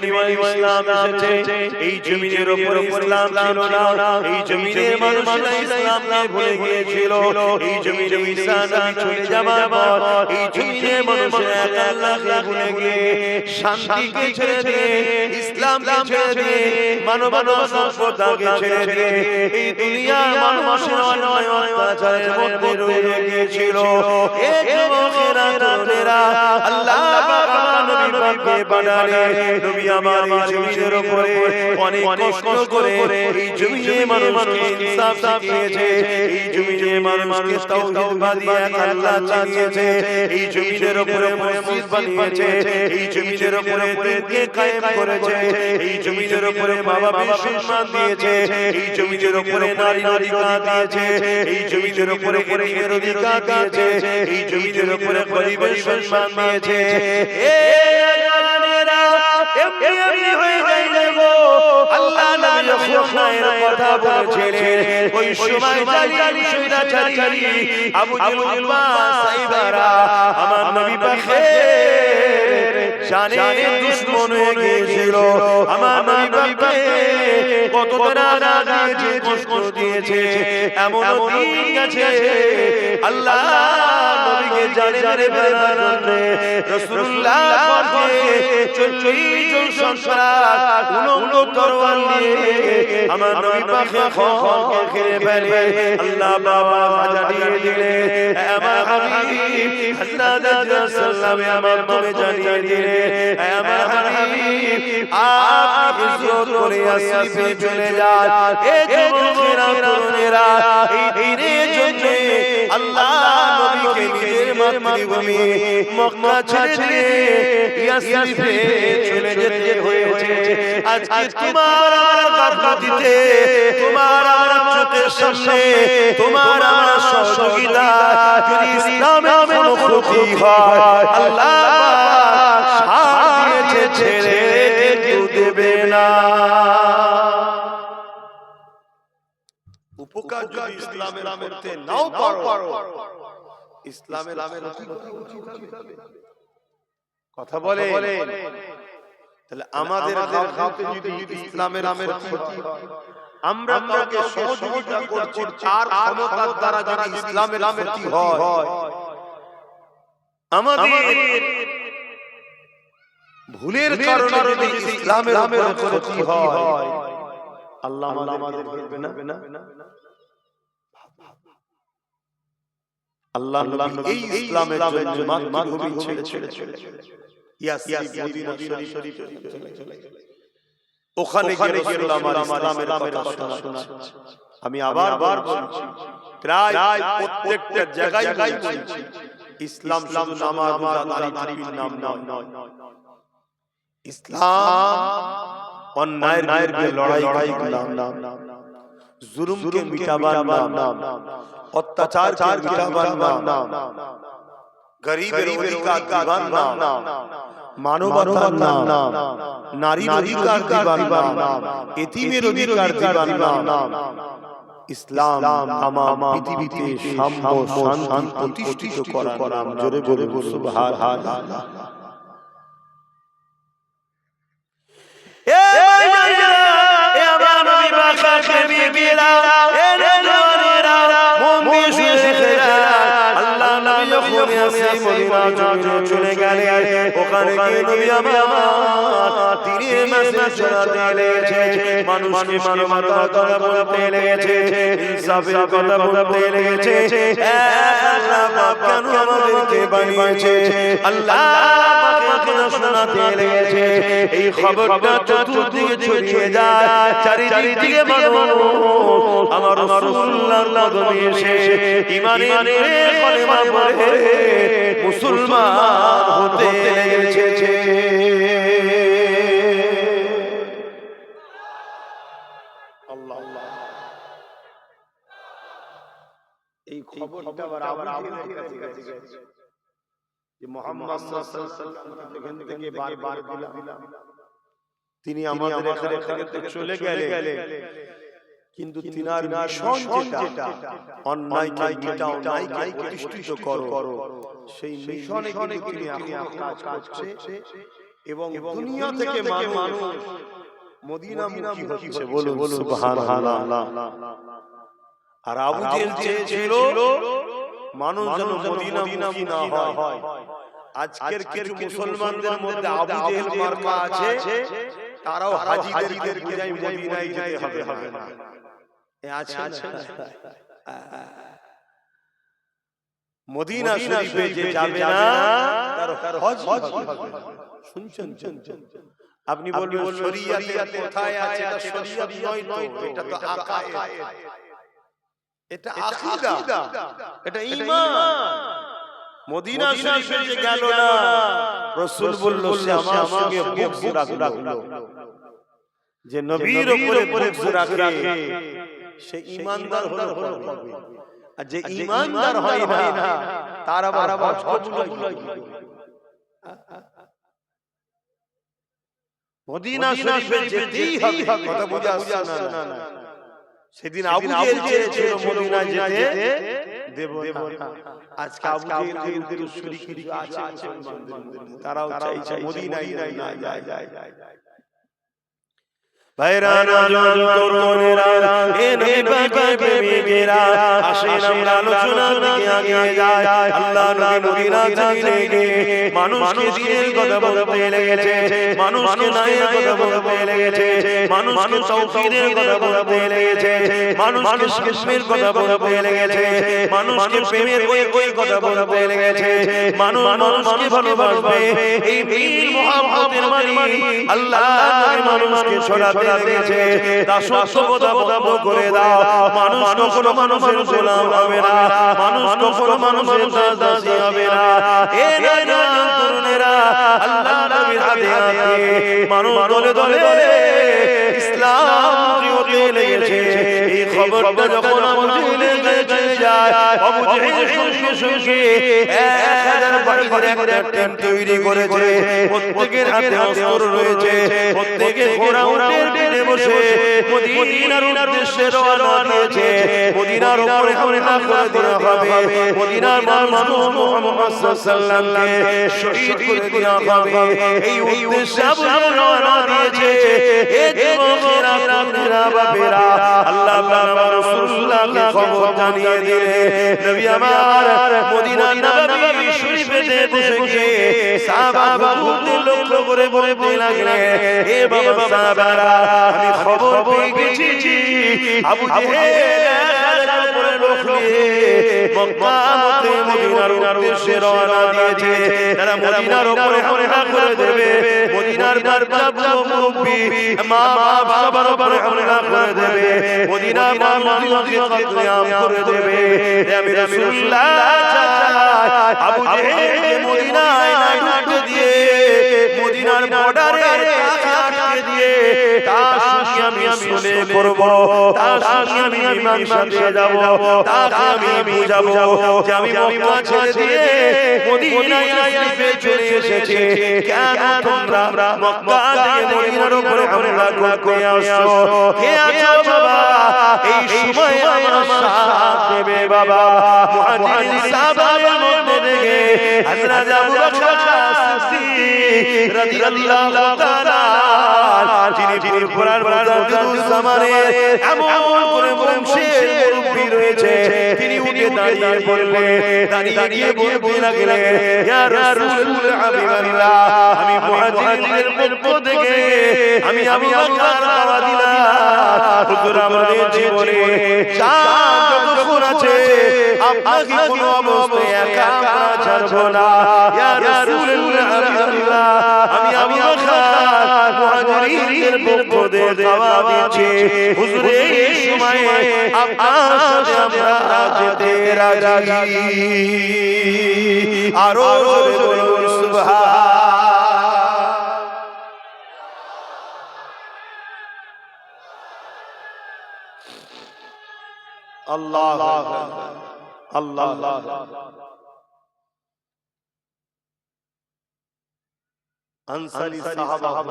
বিনিময়ে ইসলাম এসেছে। এই জমিনের উপরে ইসলাম ছিল না, এই জমিনের মানুষরা ইসলামকে ভুলে গিয়েছিল। এই জমিনে ঈসা নবী চলে যাবার পর এই জমিনের মানুষরা আল্লাহকে ভুলে গিয়ে শান্তিকে ছেড়ে দিয়ে, ইসলামকে ছেড়ে দিয়ে, মানবতা সভ্যতাকে ছেড়ে দিয়ে এই দুনিয়ার মানুষের অন্যায় অত্যাচারের মধ্যে রয়ে গিয়েছিল। এ যুবকেরা তরুণেরা, আল্লাহ পাক আমার নবী পাককে পাঠালেন। নবী আমার এই জমিনের উপরে অনেক কষ্ট করে এই জমিনের মানুষকে ইনসাফ শিখিয়েছে, এই জমিনের মানুষকে তাওহীদ বানিয়ে আল্লাহ চালিয়েছে, এই জমিনের উপরে মসজিদ বানিয়েছে, এই জমিনের উপরে দিনকে কায়েম করেছে, এই জমিনের উপরে মা-বাবার সম্মান দিয়েছে, এই জমিনের উপরে নারীর অধিকার দিয়েছে, এই জমিনের উপরে এতিমের অধিকার দিয়েছে, এই জমিনের উপরে গরিবের সম্মান দিয়েছে। এমনি হয়ে যায় না গো, আল্লাহ নবী যখন মায়ের কথা বলেছিলেন, ওই সময় জালিম স্বৈরাচারী আবু জেহেল সাইবারা আমার নবী পাকের জানে দুশমন হয়ে গিয়েছিল। আমার নবী পাককে কতটা রাজা দিয়েছে, কষ্ট দিয়েছে। এমন দিন গেছে আল্লাহ নবীকে জানে মেরে ফেলার জন্য রাসূলুল্লাহ পাককে 40 জন সন্ত্রাস উলঙ্গ তরোয়াল নিয়ে আমার নবী পাককে খবর খেয়ে ফেলে। আল্লাহ বাবা সাজা দিয়ে দিলেন, আমার হাবিব হযরত রাসূলুল্লাহ আমার মাধ্যমে জানিয়ে দিলেন, আমার হাবিব আপনি হিজরত করে ইয়াসরিবে চলে যান। এই যুবকেরা তরুণেরা এই দিনের জন্য আল্লাহ নবীকে নিজের মাতৃভূমি মক্কা ছেড়ে দিয়ে ইয়াসরিবে চলে যেতে হয়েছে। আজকে তোমার আমার গাফলতিতে, তোমার আমার চোখের সামনে, তোমার আমার সহযোগিতা যদি ইসলামের কোনো ক্ষতি হয়, আল্লাহ সাথ দিয়েছে, ছেড়ে কেউ দেবে না। উপকার যদি ইসলামের করতে নাও পারো, ইসলামের কথা বলে, তাহলে আমাদের গাওতে যদি ইসলামের ক্ষতি হয়, আমরা কাউকে সহযোগিতা করছি আর ক্ষমতার দ্বারা যদি ইসলামের ক্ষতি হয়, আমাদের ভুলের কারণে যদি ইসলামের ক্ষতি হয়, আল্লাহ আমাদের করবে না। আল্লাহ নবী এই ইসলামের জন্য মাতৃভূমি ছেড়ে ইয়াসরিব মদিনা শরীফে চলে গেলেন। ওখানে গিয়ে রাসূল আমার ইসলামের কথা শোনাচ্ছে। আমি আবার বলছি, প্রায় প্রত্যেকটা জায়গায় বলছি, ইসলাম শুধু নামাজ রোজা দাড়ি টুপির নাম নয়। ইসলাম অন্যায়ের বিরুদ্ধে লড়াই নাম, জুলুমকে মিটাবার নাম, অত্যাচার মিটাবার নাম, গরিবের অধিকার দিবার নাম, মানবতার নাম, নারীর অধিকার দিবার নাম, এতিমের অধিকার দিবার নাম। ইসলাম তামাম পৃথিবীতে সাম্য শান্তি প্রতিষ্ঠিত করার নাম। জোরে বলে সুবহানাল্লাহ। চলে গেলেন, ওখানে গিয়ে নবী আমার দ্বীনের মেসেজ ছড়াতে লেগেছে, মানুষকে মানবতার কথা বলতে লেগেছে, ইনসাফের কথা বলতে লেগেছে। আল্লাহ পাক কেন আমাদেরকে বানিয়েছে, আল্লাহ পাকের কথা শোনাতে লেগেছে। এই খবরটা চতুর্দিকে ছড়িয়ে যায়, চারিদিকে মানুষ আমার রাসূলুল্লাহর কদমে এসে ঈমানের কলেমা পড়ে মুসলমান হতে লেগেছে। আল্লাহ, এই খবরটা আবার আবুদের কাছে গেছে যে মুহাম্মদ সাল্লাল্লাহু আলাইহি ওয়াসাল্লাম থেকে বারবার দিলাম, তিনি আমাদের এখান থেকে চলে গেলেন, কিন্তু তিনার মিশন যেটা অন্যায়কে মিটাও, অন্যায়কে প্রতিষ্ঠিত করো, সেই মিশনে তিনি এখন কাজ করছে। এবং দুনিয়া থেকে মানুষ মদিনামুখী হচ্ছে, বলুন সুবহানাল্লাহ। আর আবু জেহেল চেয়েছিল মানুষ যেন মদিনামুখী না হয়। আজকের কিছু মুসলমানদের মধ্যে আবু জেহেল মার্কা আছে, তারাও হাজীদেরকে বুঝায় মদিনায় যেতে হবে না। আছে মদিনা শরীফে যে যাবে না তার হজ হবে। শুনছেন? আপনি বলবেন শরীয়তে কোথায় আছে? এটা শরীয়ত নয় তো, এটা তো আকায়েদ, এটা আকীদা, এটা ঈমান। মদিনা শরীফে যে গেল না, রাসূল বলল সে আমার সঙ্গে বুগজ রাখলো। যে নবীর উপরে বুগজ রাখে সে ঈমানদার হলো। আর যে ঈমানদার হয় না তার আবার হজ কবুল হয়। মদিনা শরীফে যেতেই হবে, কথা বুঝা আসছে না? সেদিন আবু জেহেল চেয়েছিল মদিনা যেতে দেব না। আজকে আবু জেহেল উত্তরসূরি আছে মুসলমানদের মধ্যে, তারাও চাইছে মদিনায় যায়। ভাইরা নওজোয়ান তরুণেরা, এ নবী পাকের প্রেমিকেরা, আসেন আমরা আলোচনার দিকে এগিয়ে যাই। আল্লাহ নবী মদিনা থেকে মানুষকে দিনের কথা বলতে লেগেছে, মানুষকে ন্যায়ের কথা বলতে লেগেছে, মানুষকে তাওহীদের কথা বলতে লেগেছে, মানুষকে শিরকের কথা বলতে লেগেছে, মানুষকে প্রেমের ওই কথা বলতে লেগেছে। মানুষ মানুষকে ভালোবাসবে, এই মিল মুহাব্বতের মানে আল্লাহ মানুষকে ছড়াতে লেগেছে। দাসত্ব বন্ধ করে দাও, মানুষ কখনো মানুষের গোলাম হবে না, মানুষ কখনো মানুষের দাসী হবে না। এ নওজোয়ান তরুণেরা, আল্লাহ নবীর হাতে হাতে মানুষ দলে দলে ইসলাম প্রিয়তে লেগেছে। এই খবরটা যখন আবু জেহেলের কাছে যায়, আবু জেহেল সঙ্গে সঙ্গে 1000 বাহিনীর একটা টিম তৈরি করেছে। প্রত্যেকের হাতে অস্ত্র রয়েছে, প্রত্যেকে ঘোড়া উটের পিঠে বসে মদিনার উদ্দেশ্যে রওনা দিয়েছে। মদিনার উপরে হামলা করে দেওয়া হবে, মদিনার মানুষ মুহাম্মদ সাল্লাল্লাহু আলাইহি ওয়াসাল্লামকে শহীদ করে দেওয়া হবে। এই উদ্দেশ্যে আবু জেহেল রওনা দিয়েছে। এ যুবকেরা, তরুণেরা, বাপেরা, আল্লাহ পাক রাসূলুল্লাহকে খবর জানিয়ে দিলেন। নবী আমার মদিনার নববী শরীফেতে বসে গিয়ে সাহাবাদের লক্ষ্য করে বলতে লাগলেন, হে বাবা সাহাবারা, আমি খবর পেয়ে গেছি আবু জেহেল হাজার উপরে লোক নিয়ে মক্কা হতে মদিনার উদ্দেশ্যে রওনা দিয়েছে। তারা মদিনার উপরে হামলা করে দেবে, মদিনার বাচ্চা মুরব্বি মা বাবা সবার উপরে হামলা করে দেবে, মদিনার মানুষকে কতলেআম করে দেবে। আমি রাসূলুল্লাহ চাই আবু জেহেলকে মদিনায় না ঢুকতে দিয়ে, মদিনার বর্ডারে আটকে দিয়ে তার সঙ্গে আমি শুনে করব, তার সঙ্গে আমি মীমাংসা যাব, তাকে আমি বুঝাবো যে আমি মক্কা ছেড়ে দিয়ে মদিনায় শরীফে চলে এসেছি, কেন তোমরা মক্কা থেকে মদিনার উপরে হামলা করতে আসছো? কে আছো বাবা এই সময় আমার সাথ দেবে? বাবা মুহাজিরিন সাহাবাদের মধ্যে থেকে হযরত আবু বকর সিদ্দিক রাদিয়াল্লাহু তাআলা, যিনি পুরপুরার মুজাদ্দিদুজ্জামানের এমন করে বংশের মুরব্বি রয়েছে, তিনি উঠে দাঁড়িয়ে বললেন, দাঁড়িয়ে গিয়ে বলতে লাগলেন, ইয়া রাসূল হাবিবাল্লাহ, আমি মুহাজিরিনের পক্ষ থেকে আমি আবু বকর দাওয়া দিলাম, হুজুর আমাদের জীবনে চাঁদ যতক্ষণ আছে আপনাকে কোনো অবস্থায় একা ছাড়ব না। ইয়া রাসূল হাবিবাল্লাহ, আমি আবু বকর মুহাজিরিনের পক্ষ থেকে দাওয়া দিচ্ছি, হুজুর এই সময়ে আপনার সাথে আমরা যেতে রাজি। আরো জোরে বলুন সুবহান আল্লাহ আল্লাহ। আনসারী সাহাবারা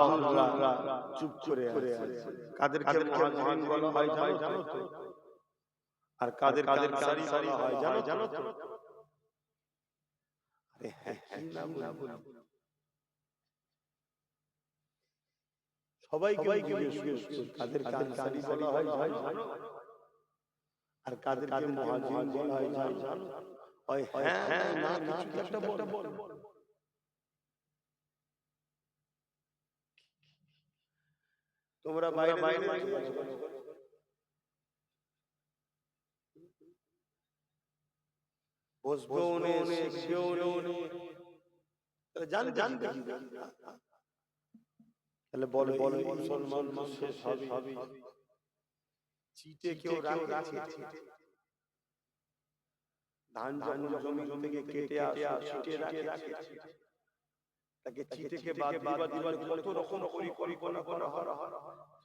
চুপ করে আছে। কাদেরকে মুহাজিরিন বলা হয় জানো তো? আর কাদেরকে আনসারী বলা হয় জানো তো? আরে হ্যাঁ, কি নাম বলি? সবাইকে কাদের আনসারী বলা হয় জানো, আর কাদেরকে মুহাজির বলা হয় জানো? ওই হ্যাঁ না কিছু একটা বল। তোমরা বাইরে বসবেও নে, শিখবেও নে, জানবে কি? তাহলে বলে মুসলমান শেষ হবে, চিটে কেউ রাখে? ধান জমি থেকে কেটে আসে চিটে রাখে, তাকে চিটেকে বাদ দিবার কত রকম পরিকল্পনা করা হয়,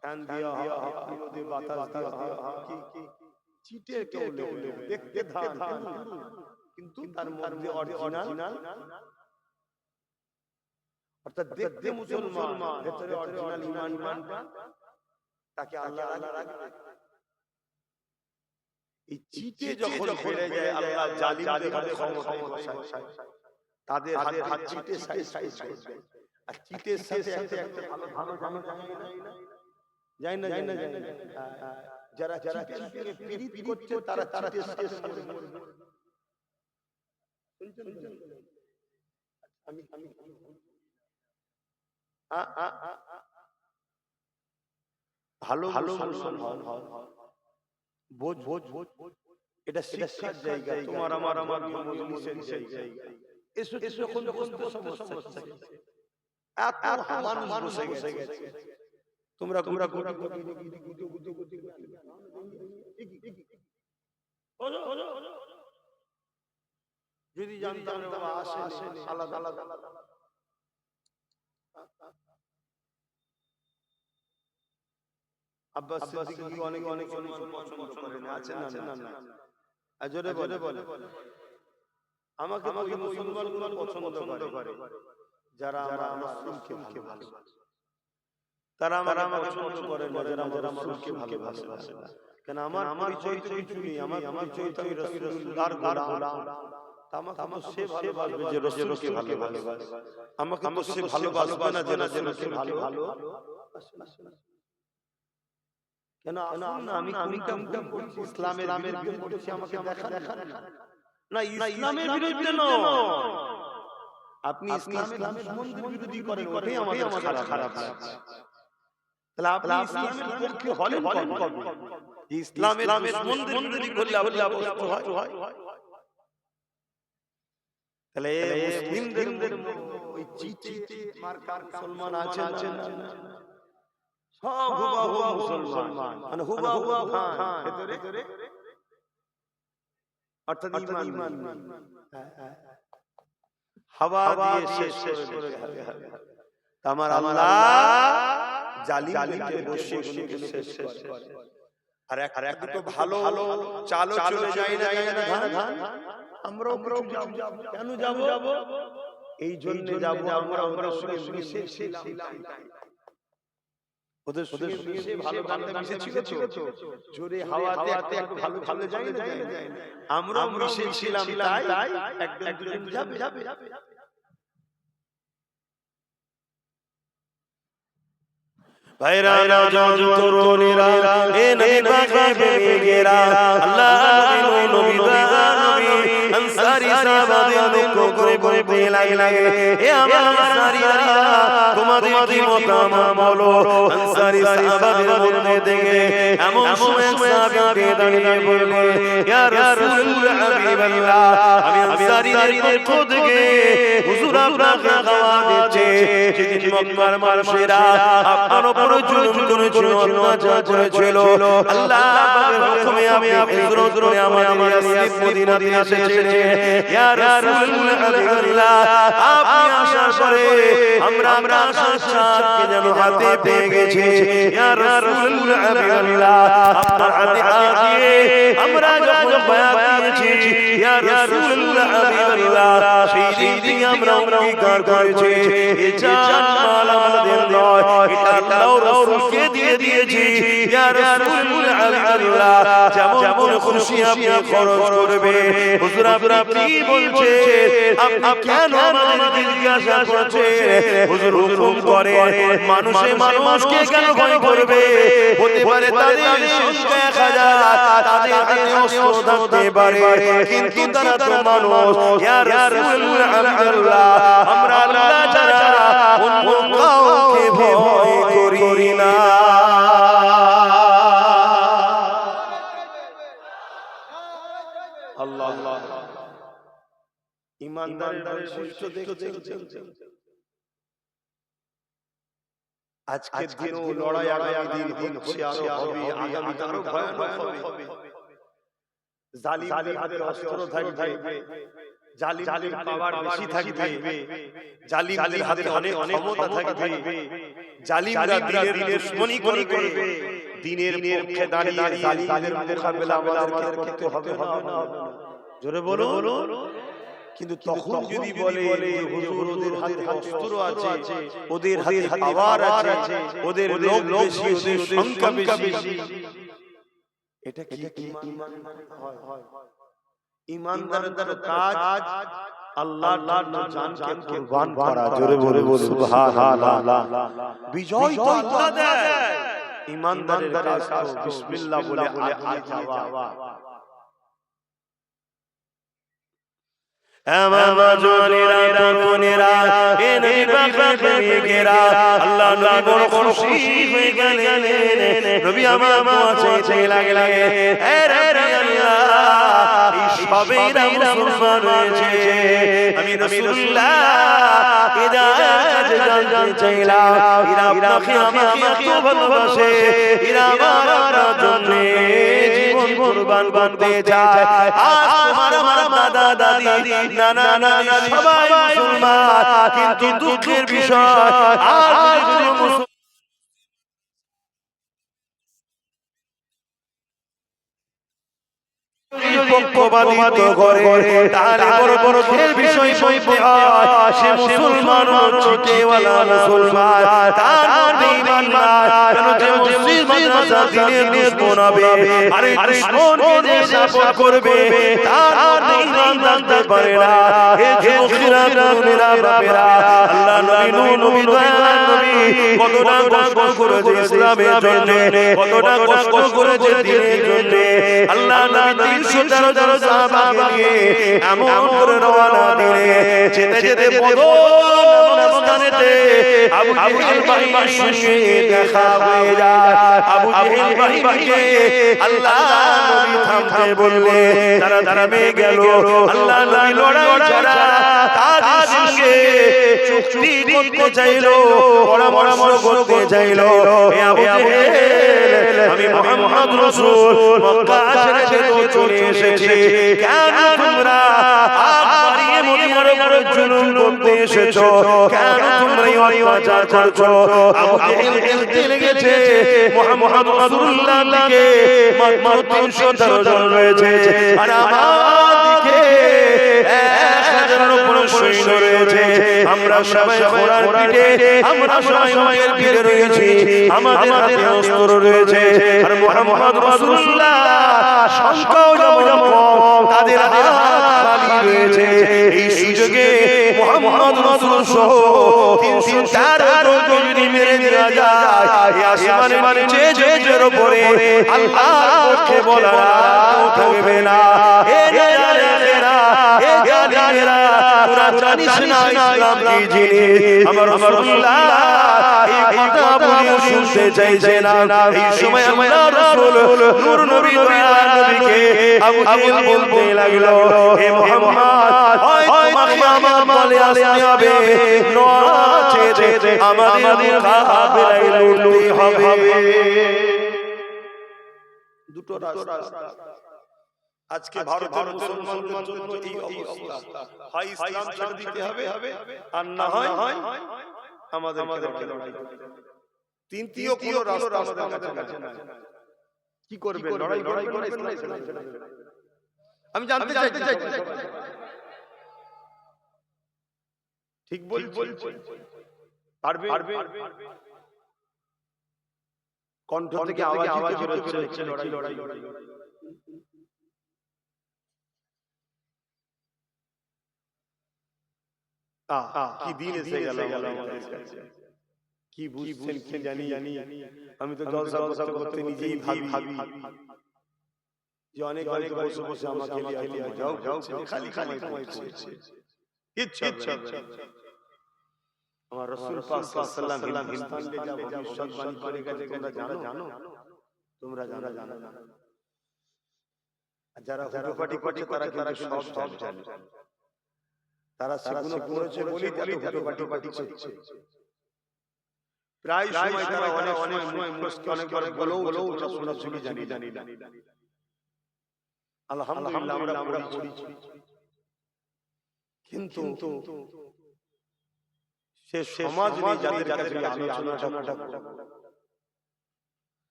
ফ্যান দিয়া রোদে বাতাস দিয়া কি চিটে কেউ দেখতে ধান, কিন্তু তার মধ্যে অরিজিনাল, অর্থাৎ দেখতে মুসলমান, ভেতরে অরিজিনাল ঈমানটা, তাকে আল্লাহ রাখবে। এই চিটে যখন বেড়ে যায়, আল্লাহ জালিমদের হাতে ক্ষমতায় বসায়, তাদের হাত চিটে সাইজ করবে। আর চিটের সাথে একটা ভালো যায় না, যারা পীড়িত করছে তারা চিটের সাথে মরবে। আমি ভালো মুসলমান বোঝ এটা শিক্ষার জায়গা, তোমার আমার মজলিসের জায়গা। এসো যখন সমস্যা এত মানুষ বসে গেছে, তোমরা যদি জানতাম আসে আলাদা আব্বাস সিদ্দিকী অনেক পছন্দ করেন, আছে না? জোরে বলে আমাকে মুসলমানগুলো পছন্দ করে যারা রাসূলকে ভালোবাসে, তারা আমাকে পছন্দ করে না যারা রাসূলকে ভালোবাসে। কেন আমার পরিচয় তো কিছু নেই, আমার পরিচয় তো রাসূলুল্লাহর গোলাম। আমাকে সে ভালোবাসবে যে রাসূলকে ভালোবাসে, আমাকে তো সে ভালোবাসবে না যে রাসূলকে ভালোবাসে। কেন আমি কোনটা করছি? ইসলামের বিরুদ্ধে করছি, আমাকে দেখা না, ইসলামের বিরুদ্ধে নয়। আপনি ইসলামের বিরোধী করেন, ওটাই আমার খারাপ লাগছে। তাহলে আপনি ইসলামের পক্ষে হলেন কবে? ইসলামের বিরোধী করলে আপনি হয়। তাহলে মুসলিমদের ওই চিঠি মার্কা মুসলমান আছেন না? সব হুবহু মুসলমান, মানে হুবহু খান ভিতরে, অর্থাৎ ঈমান হাওয়া দিয়ে শেষ করে দেবে। আমার আল্লাহ জালিমকে বসিয়ে শেষ করে। আর এক দুটো ভালো চালও চলে যায় না ধান, আমরাও যাব। কেন যাব? এই জন্য যাব, আমরা সঙ্গে মিশেছিলাম, ওদের সঙ্গে মিশে ভালো বান্দা মিশেছিল তো, জোরে হাওয়াতে একটু ভালো যায় না, আমরাও মিশেছিলাম, তাই একজন যাবে। ভাইরা তরুণেরা, এ নবী পাকের প্রেমিকেরা, আল্লাহ নবী আনসারী সাহাবাদের দুঃখ করে বলতে লাগলেন, এ আমার আনসারীরা, তোমাদের কি মতামত বলো? আনসারী সাহাবাদের মধ্যে থেকে এমন সময় সাহাবী দাঁড়িয়ে বললেন, ইয়া রাসূলুল্লাহ হাবিবাল্লাহ, আমি আনসারীদের পক্ষ থেকে হুজুর আপনাকে দাওয়াত দিচ্ছি, যেদিন মক্কার মানুষেরা আপনার উপর জুলুম করেছিল, অত্যাচার করেছিল, আল্লাহ পাকের হুকুমে আপনি হিজরত করে আমাদের ইয়াসরিব মদিনাতে এসেছেন। ইয়া রাসূলুল্লাহ হাবিবাল্লাহ, আপনি আসার পরে আমরা আশার সাথে যেন হাতে পেয়ে গেছি। ইয়া রাসূলুল্লাহ হাবিবাল্লাহ, আপনার হাতে হাত দিয়ে আমরা যখন বায়াত দিয়েছি, ইয়া রাসূলুল্লাহ হাবিবাল্লাহ, সেই দিন থেকে আমরা অঙ্গীকার করেছি, এই জান মাল আমাদের নয়, এটা আল্লাহর রাসূলকে দিয়ে দিয়েছি। ইয়া রাসূলুল্লাহ হাবিবাল্লাহ, যেমন খুশি আপনি খরচ করবে। হুজুর আপনি কি বলছেন? আপনি কেন আমাদের জিজ্ঞাসা করছে হুজুর হুকুম করে মানুষকে কেন ভয় করবে হতে পারে তাদের সংখ্যা 1000 তাদের হাতে অস্ত্র থাকতে পারে কিন্তু তারা তো মানুষ ইয়া রাসূল আল্লাহ আমরা আল্লাহ ছাড়া অন্য কাউকে ভয় করি না আল্লাহ আল্লাহ ঈমানদারের বৈশিষ্ট্য দেখছেন আজকের দিনও লড়াই আগামী দিন হচ্ছে আরো হবে আগামী আরো ভয়ানক হবে জালিমদের হাতে অস্ত্র থাকবে জালিমদের পাওয়ার বেশি থাকবে জালিমদের হাতে অনেক ক্ষমতা থাকবে জালিমরা দিনের দুশমনি করবে দিনের পক্ষে দাঁড়িয়ে জালিমদের মোকাবেলা আমাদেরকে করতে হবে না জোরে বলো কিন্তু তখন যদি বলে হুজুর ওদের হাতে অস্ত্র আছে ওদের হাতে পাওয়ার আছে ওদের লোক বেশি ওদের সংখ্যা বেশি এটা কি ঈমান হয় ঈমানদারদের কাজ আল্লাহর জন্য জানকে কুরবান করা জোরে বলে সুবহানাল্লাহ বিজয় তো আল্লাহ দেয় ঈমানদারের কাজ তো বিসমিল্লাহ বলে আগিয়ে যাওয়া আমামা জোনেরা তরুণেরা এ নবী বাবাকেরা আল্লাহ নবী বড় খুশি হয়ে গেলেন নবী আমার দোয়া চাইতে লাগলেন হে আল্লাহ এই সবেরা মুসলমান হয়েছে আমি রাসূলুল্লাহ হিদায়াত জানতে চাইলাম এরা আপনাকে আমাকে ভালোবাসে এরা আমার জন্য জীবন কুরবান করতে চায় আজ আমার দাদা দাদি নানা নানি সবাই মুসলমান কিন্তু দুঃখের বিষয় আজ মুসলমান পক্ষপাতিত্ব করে তাহলে বড় বড় বিষয় সইতে হয় সে মুসলমান ছুটেওয়ালা মুসলমান তার মধ্যে ঈমান নাই কেন যে মসজিদ মাদ্রাসা দ্বীনের দুশমন হবে আরে দুশমনকে যে সাপোর্ট করবে তার মধ্যে ঈমান থাকতে পারে না হে যুবকেরা তরুণেরা বাপেরা আল্লাহ নবী নবী দয়ার নবী কতটা কষ্ট করেছে ইসলামের জন্য কতটা কষ্ট করেছে দ্বীনের জন্য আল্লাহ নবী 313 সাহাবাকে নিয়ে এমন করে রওনা দিলে যেতে যেতে বদরস্থানেতে আবু জেহেল বাহিনীর সঙ্গে দেখা হয়ে যায় আবু জেহেল বাহিনীকে আল্লাহ নবী থামতে বললে তারা থেমে গেল আল্লাহ নবী লড়াই ছাড়া তাদের সঙ্গে চুক্তি করতে চাইলো পরামর্শ করতে চাইলো হে আবু জেহেল আমি মুহাম্মদ রাসূল মক্কা ছেড়ে চলে এসেছি কেন তোমরা বাড়িয়ে মদিনার জুলুম করতে এসেছো কেন তোমরা এই অত্যাচার করছো আবু জেহেল বলতে লেগেছে মুহাম্মদ রাসূলুল্লাহ দিকে মাত্র 313 জন রয়েছে আর আমার দিকে 1000 উপর সৈন্য রয়েছে আমরা সবাই ঘোড়ার পিঠে আমরা সবাই উটের পিঠে রয়েছি আমাদের হাতে অস্ত্র রয়েছে আর মুহাম্মদ রাসূলুল্লাহ সংখ্যাও যেমন কম তাদের হাতে খালি রয়েছে এই সুযোগে মুহাম্মদ রাসূল সহ 304 জনকে যদি মেরে দেওয়া যায় এই আসমানের নিচে যে উপরে আল্লাহর পক্ষে বলা থাকবে না হে জানেরা হে জানেরা তোরা জানিস না ইসলাম কি জিনিস আমার রাসূলুল্লাহ এই কথা বলে শুনতে চাইছে না এই সময় আল্লাহর রাসূল নূর নবী দয়ার নবীকে আবু জেহেল বলতে লাগলো হে মুহাম্মদ হয় তোমাকে আমার দলে আসতে হবে নচেত আমাদের কাফেরাই লড়তে হবে দুটো রাস্তা আজকে ভারতের মুসলমানদের জন্য এই অবস্থা হয় ইসলাম ছেড়ে দিতে হবে আর না হয় আমাদেরকে লড়াই করতে হবে তৃতীয় কোনো রাস্তা আমাদের কাছে নাই কি করবে লড়াই করবেন না ইসলাম আমি জানতে চাই ঠিক বলছি পারবে কণ্ঠ থেকে আওয়াজ হচ্ছে লড়াই কি দিন এসে গেল আমাদের কাছে, কি বুঝছেন কি জানি। আমি তো জলসা করতে নিজেই ভাবি যে অনেক বসে বসে আমাকে যাও খালি খালি করছে। ইচ্ছা আমার রাসূল পাক সাল্লাল্লাহু আলাইহি ওয়াসাল্লাম হিন্দুস্তানে যা ভবিষ্যৎবাণী করে গেছে তোমরা জানো। যারা হুটোপাটি করছে তারা কিন্তু সব জানে। তারা সেগুলো করেছে বলেই তারা হুটোপাটি করছে। প্রায় সময় তারা অনেক সময় অনেকবার বলেও শোনা জানি। আলহামদুলিল্লাহ আমরা পড়েছি, কিন্তু সে সমাজ নেই যাদের কাছে আলোচনাটা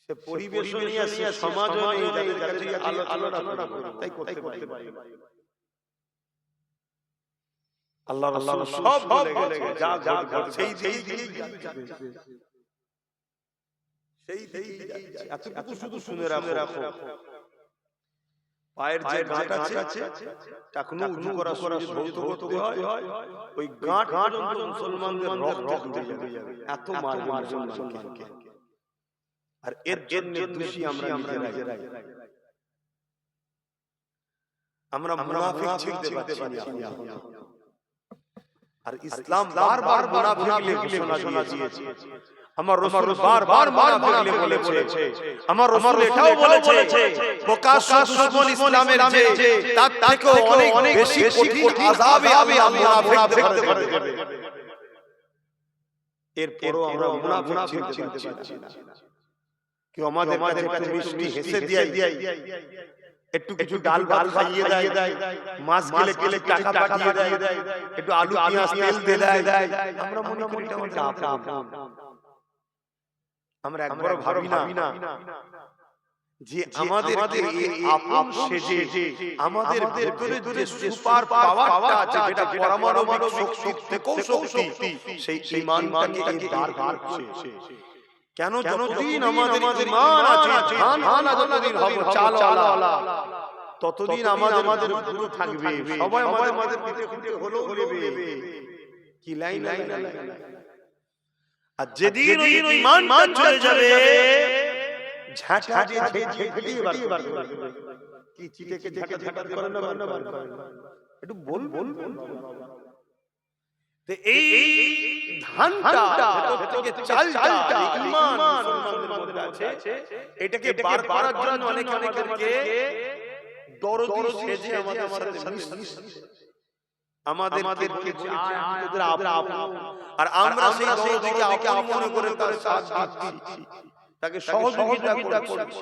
সে পরিবেশ নিয়ে সে সমাজ নেই যাদের কাছে আলোচনা তাই করতে পারি। আল্লাহ রাসূল সব বলে গেছে যা সেই এতটুকু শুধু শুনে রাখো, পায়ের যে গাঁট আছে টাকনু উঁচু করা করতে হয়, ওই গাঁট পর্যন্ত মুসলমানদের রক্ত হয়ে যাবে, এত মার মুসলমানকে। আর এর জন্য দোষী আমরা নিজেরাই। আমরা মুনাফিক চিনতে পারছি না। আর ইসলাম বারবার মুনাফিক ঘোষণা দিয়েছে। আমার রাসূল বারবার মুনাফিক বলেছে। আমার রাসূল এটাও বলেছে প্রকাশ্য দুশমন ইসলামের যে তার থেকেও অনেক বেশি কঠিন আযাবে আল্লাহ মুনাফিকদের করে দেবে। এরপরও আমরা মুনাফিক চিনতে পারছি না। কেউ আমাদের একটু মিষ্টি হেসে দেয়, একটু কিছু ডাল ভাত খাইয়ে দেয়, মাছ গেলে টাকা পাঠিয়ে দেয়, একটু আলু পেঁয়াজ তেল দেয়, আমরা মনে করি এটা আমাদের আপন। আমরা একবার ভাবি না যে আমাদের এই আপন সেজে আমাদের ভিতরে যে সুপার পাওয়ারটা আছে, যেটা পরমাণবিক শক্তি থেকেও শক্তি, সেই ঈমানটাকে বার করছে। কেন যতদিন আমাদের ঈমান আছে, ধান যতদিন হবে চালওয়ালা, ততদিন আমাদের গুরু থাকবে, সবাই আমাদের পিঠে হলো বলবে কি লাইন। আর যেদিন ওই ঈমান চলে যাবে, ঝাঁটা দিয়ে ফেটিয়ে বার করবে। কি চিটেকে ঝাঁটা করে না একটু বল এই ধানটা থেকে চালটা ঈমান মুসলমানদের আছে, এটাকে বার করার জন্য অনেকে দরদি সেজে আমাদেরকে আর আমরা সেই দরদিকে আপন মনে করে তার সাথ দিচ্ছি, তাকে সহযোগিতা করছি,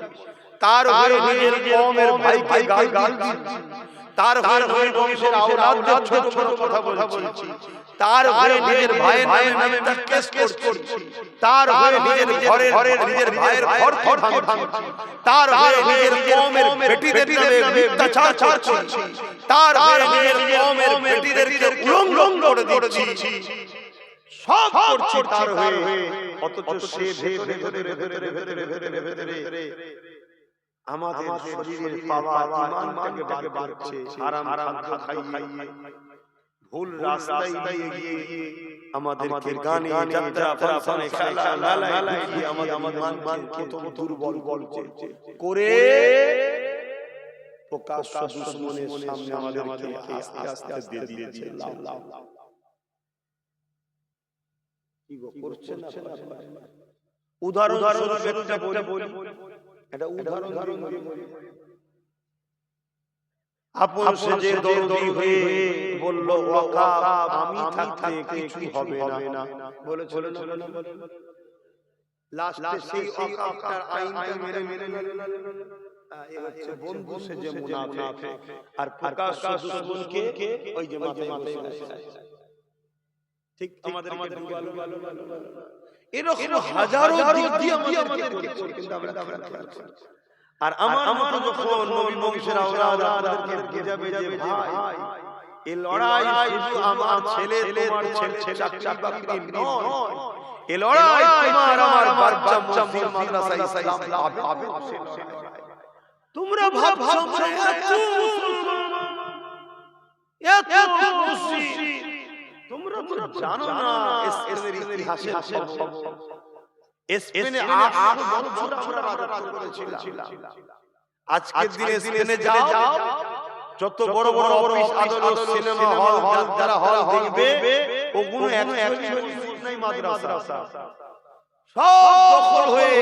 তার হয়ে নিজের কওমের ভাইকে গাল দিচ্ছি, তার হয়ে বংশের আওলাদদের ছোট ছোট কথা বলছি, তার হয়ে নিজের ভাইয়ের নামে কেস করছি, তার হয়ে নিজের নিজের ভাইয়ের ঘর ভাঙছি, তার হয়ে নিজের কওমের বেটিদের নামে মিথ্যাচার করছি, তার হয়ে নিজের কওমের বেটিদেরকে উলঙ্গ করে দিচ্ছি, সব করছি তার হয়ে। অথচ সে ভেতরে আমাদের শরীরের পাওয়া ঈমানটাকে বার করছে, হারাম খাদ্য খাইয়ে, ভুল রাস্তায় গিয়ে আমাদেরকে গানে যাত্রা ফাংশনে খেলা লালায় দিয়ে আমাদের ঈমানকে কত দুর্বল করে প্রকাশ্য দুশমনের সামনে আমাদেরকে আস্তে আস্তে দিয়ে দিয়েছে। কি গো করছেন না? উদাহরণ একটা বলি, এটা উদাহরণ বলি। আপন সেজে দরদি হয়ে বলল ওয়াকাব আমি থাকতে কিছু হবে না, বলেছিল না? লাস্টে সেই ওয়াকাবটার আইনটা মেনে এই হচ্ছে বন্ধু সেজে মুনাফিক, আর প্রকাশ্য দুশমনকে ওই যে মাথায় বসে আছে। ঠিক আমাদেরকে ডুবালো। এরকম হাজারো দিক দিয়ে আমাদেরকে কিন্তু আমরা আর আমার মতো যখন নবী বংশের আওলাদ আমাদেরকে বুঝাবে যে ভাই এই লড়াই শুধু আমার ছেলে তোমার ছেলে চাকরি বাকরি নয়, এই লড়াই তোমার আমার বাচ্চা মসজিদ মাদ্রাসা ইসলাম পাবে। তোমরা ভাবছো এত খুশি তোমরা তো জানো না স্পেনের ইতিহাসের খবর। স্পেনে 800 বছর আমরা রাজত্ব করেছিলাম। আজকের দিনে স্পেনে যাও, যত বড় বড় অফিস আদালত সিনেমা হল যারা হল দেখবে, ওগুলো অ্যাকচুয়ালি নাই মাদ্রাসা, সব দখল হয়ে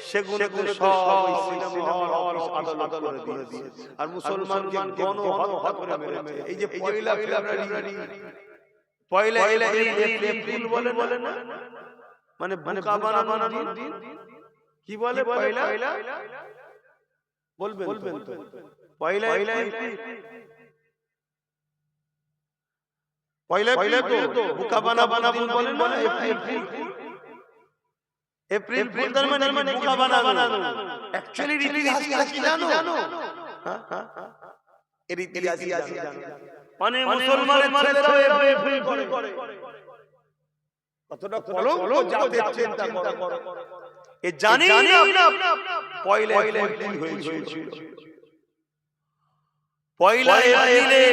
সেগুলো সব সিনেমা হল অফিস আদালত করে দিয়েছে। আর মুসলমানকে গণহত্যা করে মেরেছে। এই যে পয়লা ফেব্রুয়ারি, পয়লা এপ্রিল বলে না, মানে বোকা বানানোর দিন, কি বলে পয়লা, বলবেন তো পয়লা এপ্রিল, পয়লা তো বোকা বানাবো বলেন না, এপ্রিল তার মানে বোকা বানানো। অ্যাকচুয়ালি ইতিহাসটা কি জানো? এর ইতিহাস জানো? মানে মুসলমানের ছেলেরাও এপ্রিল করে। কতটা কলঙ্ক জাতের চিন্তা করো। এ জানি না পয়লা এপ্রিল হয়েছিল। পয়লা এপ্রিলে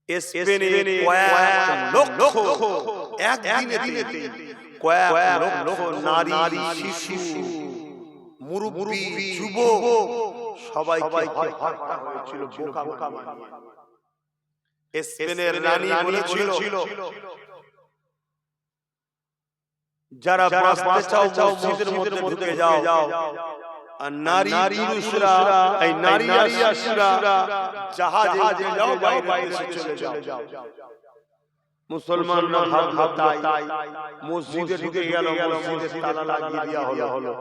স্পেনে কয়েক লক্ষ, একদিনে কয়েক লক্ষ নারী, শিশু, মুরব্বি, যুবক সবাইকে হত্যা হয়েছিল বোকা বানিয়ে। স্পেনের রানী বলেছিল, যারা বাঁচতে চাও মসজিদের মধ্যে ঢুকে যাও, আর নারী পুরুষরা, এই নারী শিশুরা জাহাজে যাও, বাইরে চলে যাও। মুসলমানরা ভাবলো তাই মসজিদে ঢুকে গেল, মসজিদের তালা লাগিয়ে দেওয়া হলো।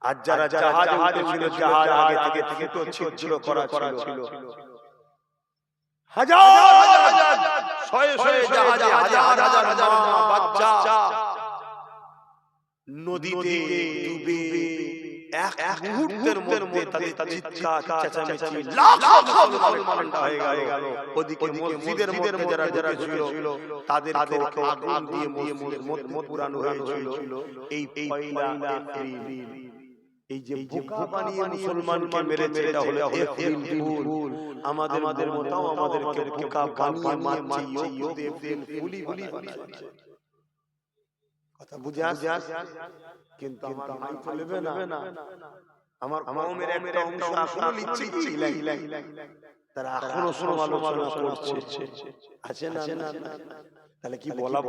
আর যারা জাহাজে উঠেছিল, জাহাজ আগে থেকে ছিদ্র করা ছিল। হাজার শয়ে জাহাজে হাজার বাচ্চা নদীতে ডুবে এক মুহূর্তের মধ্যে তাদের চিৎকার চেঁচামেচি লাখো মুসলমান হয়ে গেল। ওদিকে মসজিদের মধ্যে যারা ছিল তাদেরকে আগুন দিয়ে মসজিদের মধ্যে পুরানো হয়েছিল। এই পয়লা এপ্রিল, এই যে বোকা বানিয়ে মুসলমানকে মেরেছে, এটা হলো এপ্রিল ফুল। আমাদের মতাও আমাদেরকে বোকা বানিয়ে মারছে, এপ্রিল ফুলি বানাচ্ছে। কথা বুঝে আসছে? কিন্তু আমার ভাই চলবে না। আমার কওমের একটা অংশ এখনো লিখছে কি তারা এখনো সমালোচনা করছে, আছে না? তাহলে কি বলা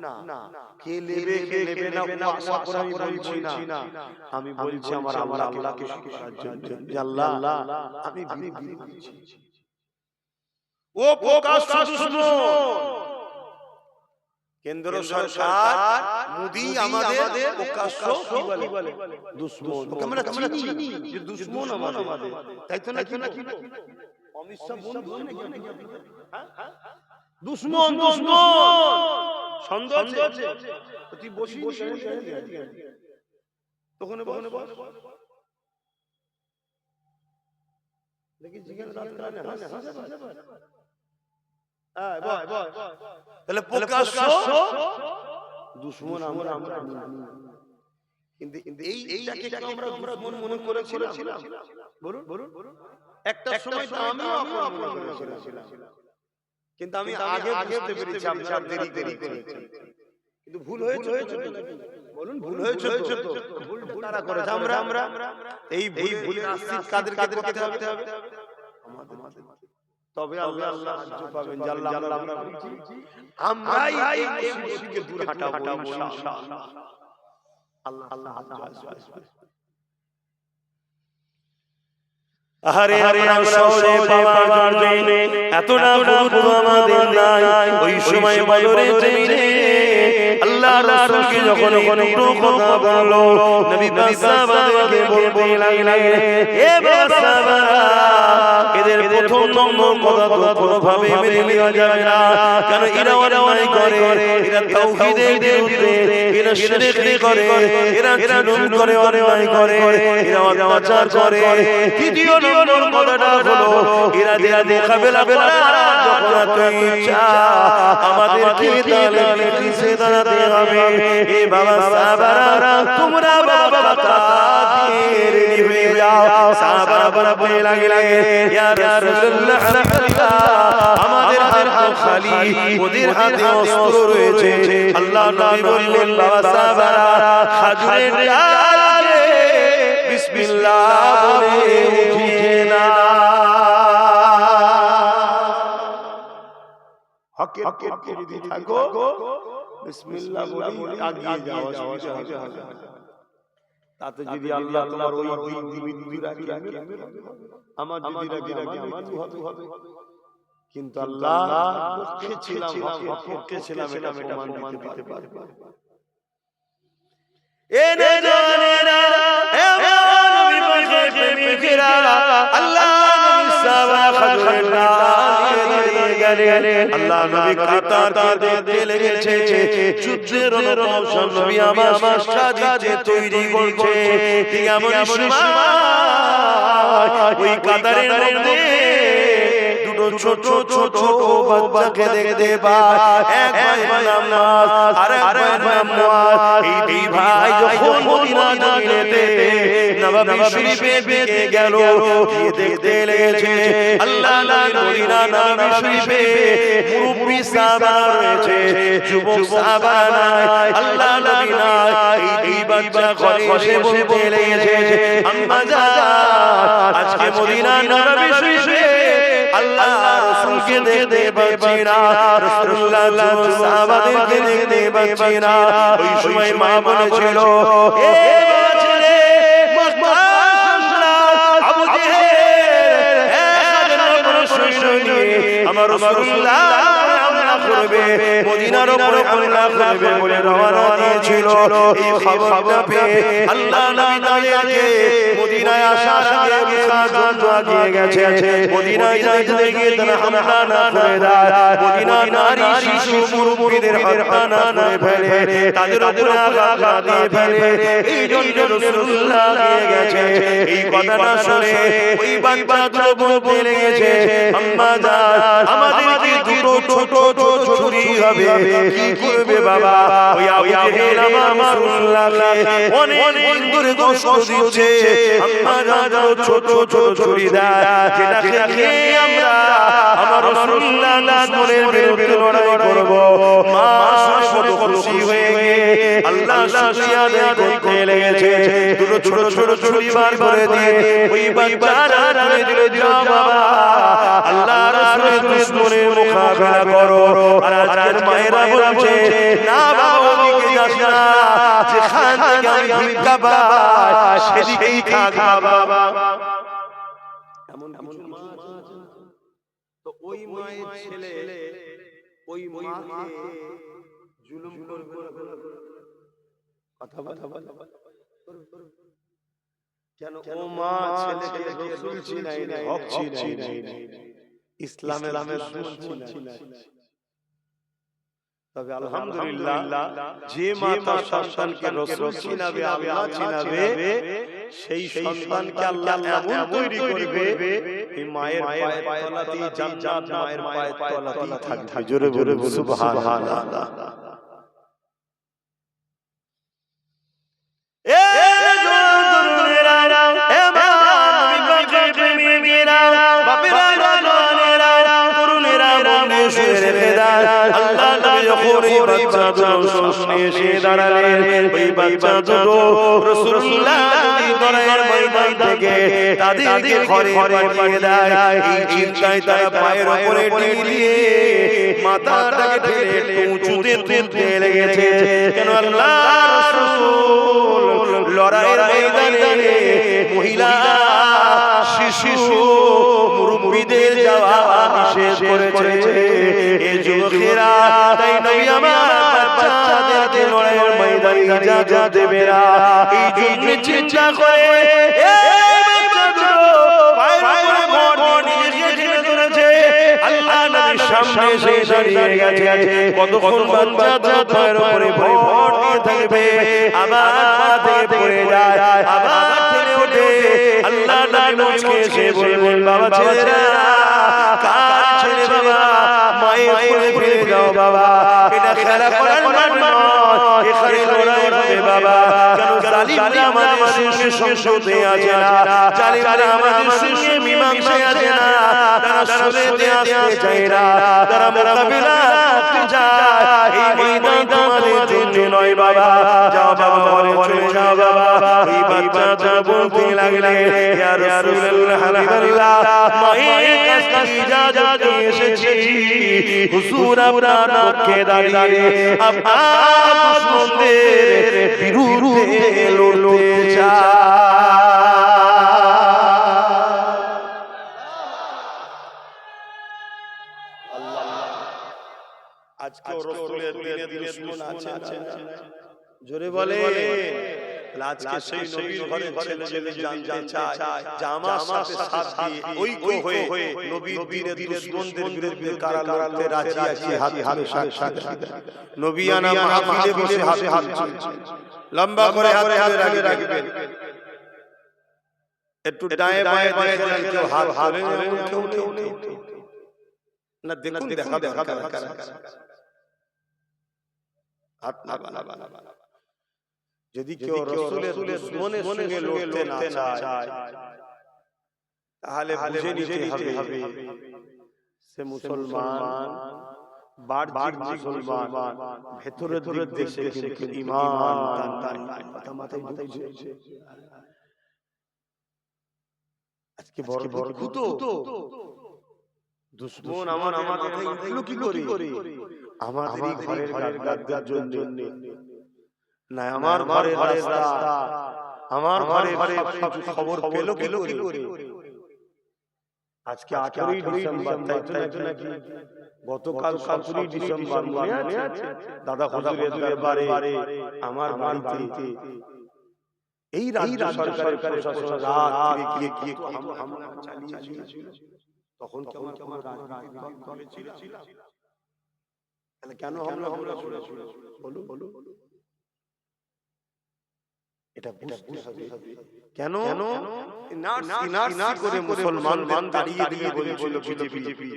না, কে নেবে না আশা করে আমি বলছি না। আমি বলছি আমার আল্লাহকে শুকর করার জন্য, যে আল্লাহ আমি বলছি ও প্রকাশ দুশমন। কেন্দ্র সরকার মোদি আমাদের প্রকাশ্য কি বলে দুশমন। আমরা চিনি যে দুশমন আমাদের, তাই তো নাকি? অমিত শাহ বন্ধু নাকি? দুশমন সন্দেহ আছে? তুই বসি তখন বস দেখি জিজ্ঞেস তাহলে প্রকাশ্য দুশমন আমরা। কিন্তু এইটাকে আমরা দুশমন মনে করেছিলাম? বলুন। একটা সময় তো আমিও অপমান করেছিলাম, কিন্তু আমি আগে বুঝতে পেরেছি আপনারা দেরি করেছেন। কিন্তু ভুল হয়েছে বলুন, ভুল হয়েছে তো। ভুলটা তারা করেছে, আমরা এই ভুলের আশ্রিত কাদেরকে করতে হবে? আমাদের। তবে আল্লাহ সাহায্য পাবেন। আল্লাহ আমরাই এই মুসিবতকে দূর হটাবো ইনশাআল্লাহ। আল্লাহ আরে আমরা সে পাওয়ার জন্য এতটা গুরুত্ব আমাদের নাই। ওই সময় বদরের জমিনে আল্লাহ রাসূলকে যখন একটু কথা বললো, নবী পাক সাহাবাদেরকে বলতে লাগলেন, এ সাহাবারা, এদের প্রথম নম্বর কথা তো কোনোভাবে মেনে নেওয়া যাবে না। কারণ এরা অন্যায় করে, এরা তাওহীদের বিরুদ্ধে, এরা শিরক করে, এরা জুলুম করে, অন্যায় করে, এরা অত্যাচার করে। দ্বিতীয় নম্বর কথাটা হলো, এরা মোকাবেলা করার যখন তুই ইচ্ছা আমাদেরকে তাহলে পিছে দাঁড়াতে হবে। এ বাবা সাহাবারা, তোমরা বাবা দিয়ে রেডি হয়ে যাও। যাও সাহাবারা বলতে লাগলেন ইয়া রাসূলুল্লাহ আমাদের হাত খালি ওদের হাতে অস্ত্র রয়েছে আল্লাহ নবী বললেন বাবা সাহাবারা খাজুরের ডালে বিসমিল্লাহ বলে উঠিয়ে না হকের পক্ষে যদি থাকো বিসমিল্লাহ বলে আগিয়ে যাও তাতে যদি আল্লাহ তোমার ওই মৃত্যু রাখি আমার যদি রাখি আমার হবে কিন্তু আল্লাহ পক্ষে ছিলাম পক্ষে ছিলাম এটা প্রমাণ দিতে পারবে এনে জানেনা হে নবী পাকে প্রেমিকেরা আল্লাহ নবী সাহাবা খাজুরের ডালে গেলেন আল্লাহ নবী কাতার দেখতে লেগেছে যুদ্ধের রণকৌশল নবী আমার সাজিয়ে তৈরি করছে ঠিক এমন সময় ওই কাতারের মধ্যে দুটো ছোট ছোট বাচ্চাকে দেখতে পায় এক ভাই নাম নাস আর এক ভাই নাম মুআজ এই দুই ভাই যখন মদিনা জমিনেতে নববী শরীফে দিকে গেল গিয়ে দেখতে লেগেছে আল্লাহ মদিনা নববী শরীফে মুরব্বি সাহাবা রয়েছে যুবক সাহাবা নাই আল্লাহ নবী নাই এই দুই বাচ্চা ঘরে এসে বলতে লেগেছে আম্মা জান আজকে মদিনা নববী শরীফে আল্লাহ রাসূলকে দেখতে পাচ্ছি না রাসূলুল্লাহ সাহাবাদেরকে দেখতে পাচ্ছি না ওই সময় মা বলেছিল এ ছেলে মক্কা সম্রাট আবু জেহেল আমার রাসূলুল্লাহ হামলা করবে মদিনার উপরে হামলা করবে বলে রওনা দিয়েছিল এই খবরটা পেয়ে আল্লাহ নবী দাঁড়িয়ে মদিনায় আসার আগে খাজুন আগিয়ে গেছে মদিনায় যাইতে গিয়ে তারা হামলা না করে দেয় মদিনার নারী শিশু মুরব্বিদের হত্যা না করে ফেলে তাদের উপরে আঘাত না দিয়ে ফেলে এই জন্য রাসূলুল্লাহ দিয়ে গেছে এই কথাটা শুনে ওই বাচ্চা বলতে লেগেছে আম্মা জান আমাদের কি দুটো ছোট ছোট ছুরি হবে কি করবে বাবা ওই আবু জেহেল আমার রাসূলুল্লাহকে অনেক দূরে কষ্ট দিচ্ছে আম্মা জান ছোট ছোট ছুরি দেয় যেটা খেয়ে আমরা আমার রাসূলুল্লাহ দুশমনের বিরুদ্ধে লড়াই করব মা শুনে খুশি হয়ে গিয়ে আল্লাহ শুকরিয়া আদায় করতে লেগেছে দুটো ছোট ছোট ছুরি বার করে দিয়ে ওই বাচ্চারা তুলে দিলে যাও বাবা আল্লাহ রাসূলের দুশমনের মোকাবেলা করো আর আজকের মায়েরা বলছে না বাবা ওদিকে যাস না যেখান থেকে আমি ভিক্ষা পাই সেদিকেই থাক বাবা এমন মা আছে তো ওই মায়ের ছেলে ওই মাকে জুলুম করবে কথা কেন ও মা ছেলেকে রাসূল চিনাই নাই হক চিনাই নাই ইসলামের দুশমন চিনাই তবে আলহামদুলিল্লাহ যে মা তার সন্তানকে রাসূল চিনাবে আল্লাহ চিনাবে সেই সন্তানকে আল্লাহ এমন তৈরি করবে এই মায়ের পায়ের তলাতেই জান্নাত মায়ের পায়ের তলাতেই থাকবে জোরে জোরে সুবহানাল্লাহ এ তরুণেরা এ মা নবী পাকের প্রেমিকেরা বাপেরা জওয়ানেরা তরুণেরা মনে শুয়ে রেখে দাও আল্লাহ নবী যখন এই বাচ্চা দুটো সামনে এসে দাঁড়ালেন ওই বাচ্চা দুটো রাসূলুল্লাহ দরবারের ময়দান থেকে তাদেরকে ঘরে পাঠিয়ে দেয় এই চিন্তায় তারা পায়ের উপরে টিলিয়ে মাথাটাকে ঠেলে উঁচুতে তুলতে লেগেছে কেন আল্লাহ রাসূল লড়াইয়ের ময়দানে মহিলা শিশু মুরব্বিদের যাওয়া নিষেধ করেছে এই যুবকেরা তাই নবী আমার বাচ্চাদেরকে লড়াইয়ের ময়দানে ইজাজত দেবে না এই জন্য চিন্তা করে আল্লাহ নবীর সামনে এসে দাঁড়িয়ে গেছে কতক্ষণ বাচ্চা পায়ের উপরে ভর দিয়ে থাকবে আবার পা থেকে পড়ে যায় আবার ঠেলে ওঠে আল্লাহ নবী মুচকে এসে বললেন বাবা ছেলেরা কার ছেলে বাবা মায়ের কোলে ফিরে যাও বাবা এটা খেলা করার মাঠ নয়, এখানে লড়াই হবে বাবা। কেন জালিমরা আমাদের সঙ্গে সংসদে আছে না, জালিমরা আমাদের সঙ্গে মীমাংসায় আছে না, তারা সরেতে আসতে চায় না, তারা মোকাবিলা করতে চায়। এই ময়দান তোমাদের জন্য নয় বাবা। যাও বাবা, ঘরে চলে যাও বাবা। ওই বাচ্চাটা বলতে লাগলে, ইয়া রাসূলুল্লাহ, হাবিবাল্লাহ, মায়ের কাছ থেকে ইজাজত নিয়ে এসেছি, হুজুর আপনার পক্ষে দাঁড়িয়ে আপনার দুশমনদের বিরুদ্ধে লড়তে চাই। আজকে রাসূলের দিনের দুশমন আছে, জোরে বলে। আজকে সেই নবীর ঘরে ছেলে ছেলে জানতে চায় যে আমার সাথে সাথ দিয়ে ঐক্য হয়ে নবীর দিনের দুশমনদের বিরুদ্ধে কারা লড়তে রাজি আছে? হাত হাতে সাথে নবী আনা মাহফিলে বসে হাতে হাত লম্বা করে হাতে হাতে রাখবেন। একটু ডায়ে বায়ে দেখেন কেউ হাত হাতে কেউ নেই না, দেখুন দেখা দেখা হাত না বানা। যদি কেউ রাসূলের দুশমনের সঙ্গে লড়তে না চায়, তাহলে বুঝে নিতে হবে সে মুসলমান, বাহ্যিক মুসলমান, ভেতরের দিক থেকে সে ঈমান তার কথা মাথায় ঢুকছে। আজকে বড় বড় তো দুশমন আমার মাথায় উঠলো কি করে? আমাদেরই ঘরের গাদ্দার জন্য না, আমার ঘরের রাস্তা, আমার ঘরের সব খবর পেল কি করে? আজকে 18ই ডিসেম্বর, তাই তো নাকি? গতকাল 17ই ডিসেম্বর মনে আছে? দাদা হুজুরের দরবারে আমার বাড়িতে এই রাজ্য সরকারের প্রশাসন রাত থেকে গিয়ে হামলা চালিয়েছিল। তখন কেমন দলে ছিল? তাহলে কেন হামলা করেছিল? বলো এটা বুঝতে হবে। কেন নার্স করে মুসলমান দাঁড়িয়ে দিয়ে বলেছিল বিজেপি,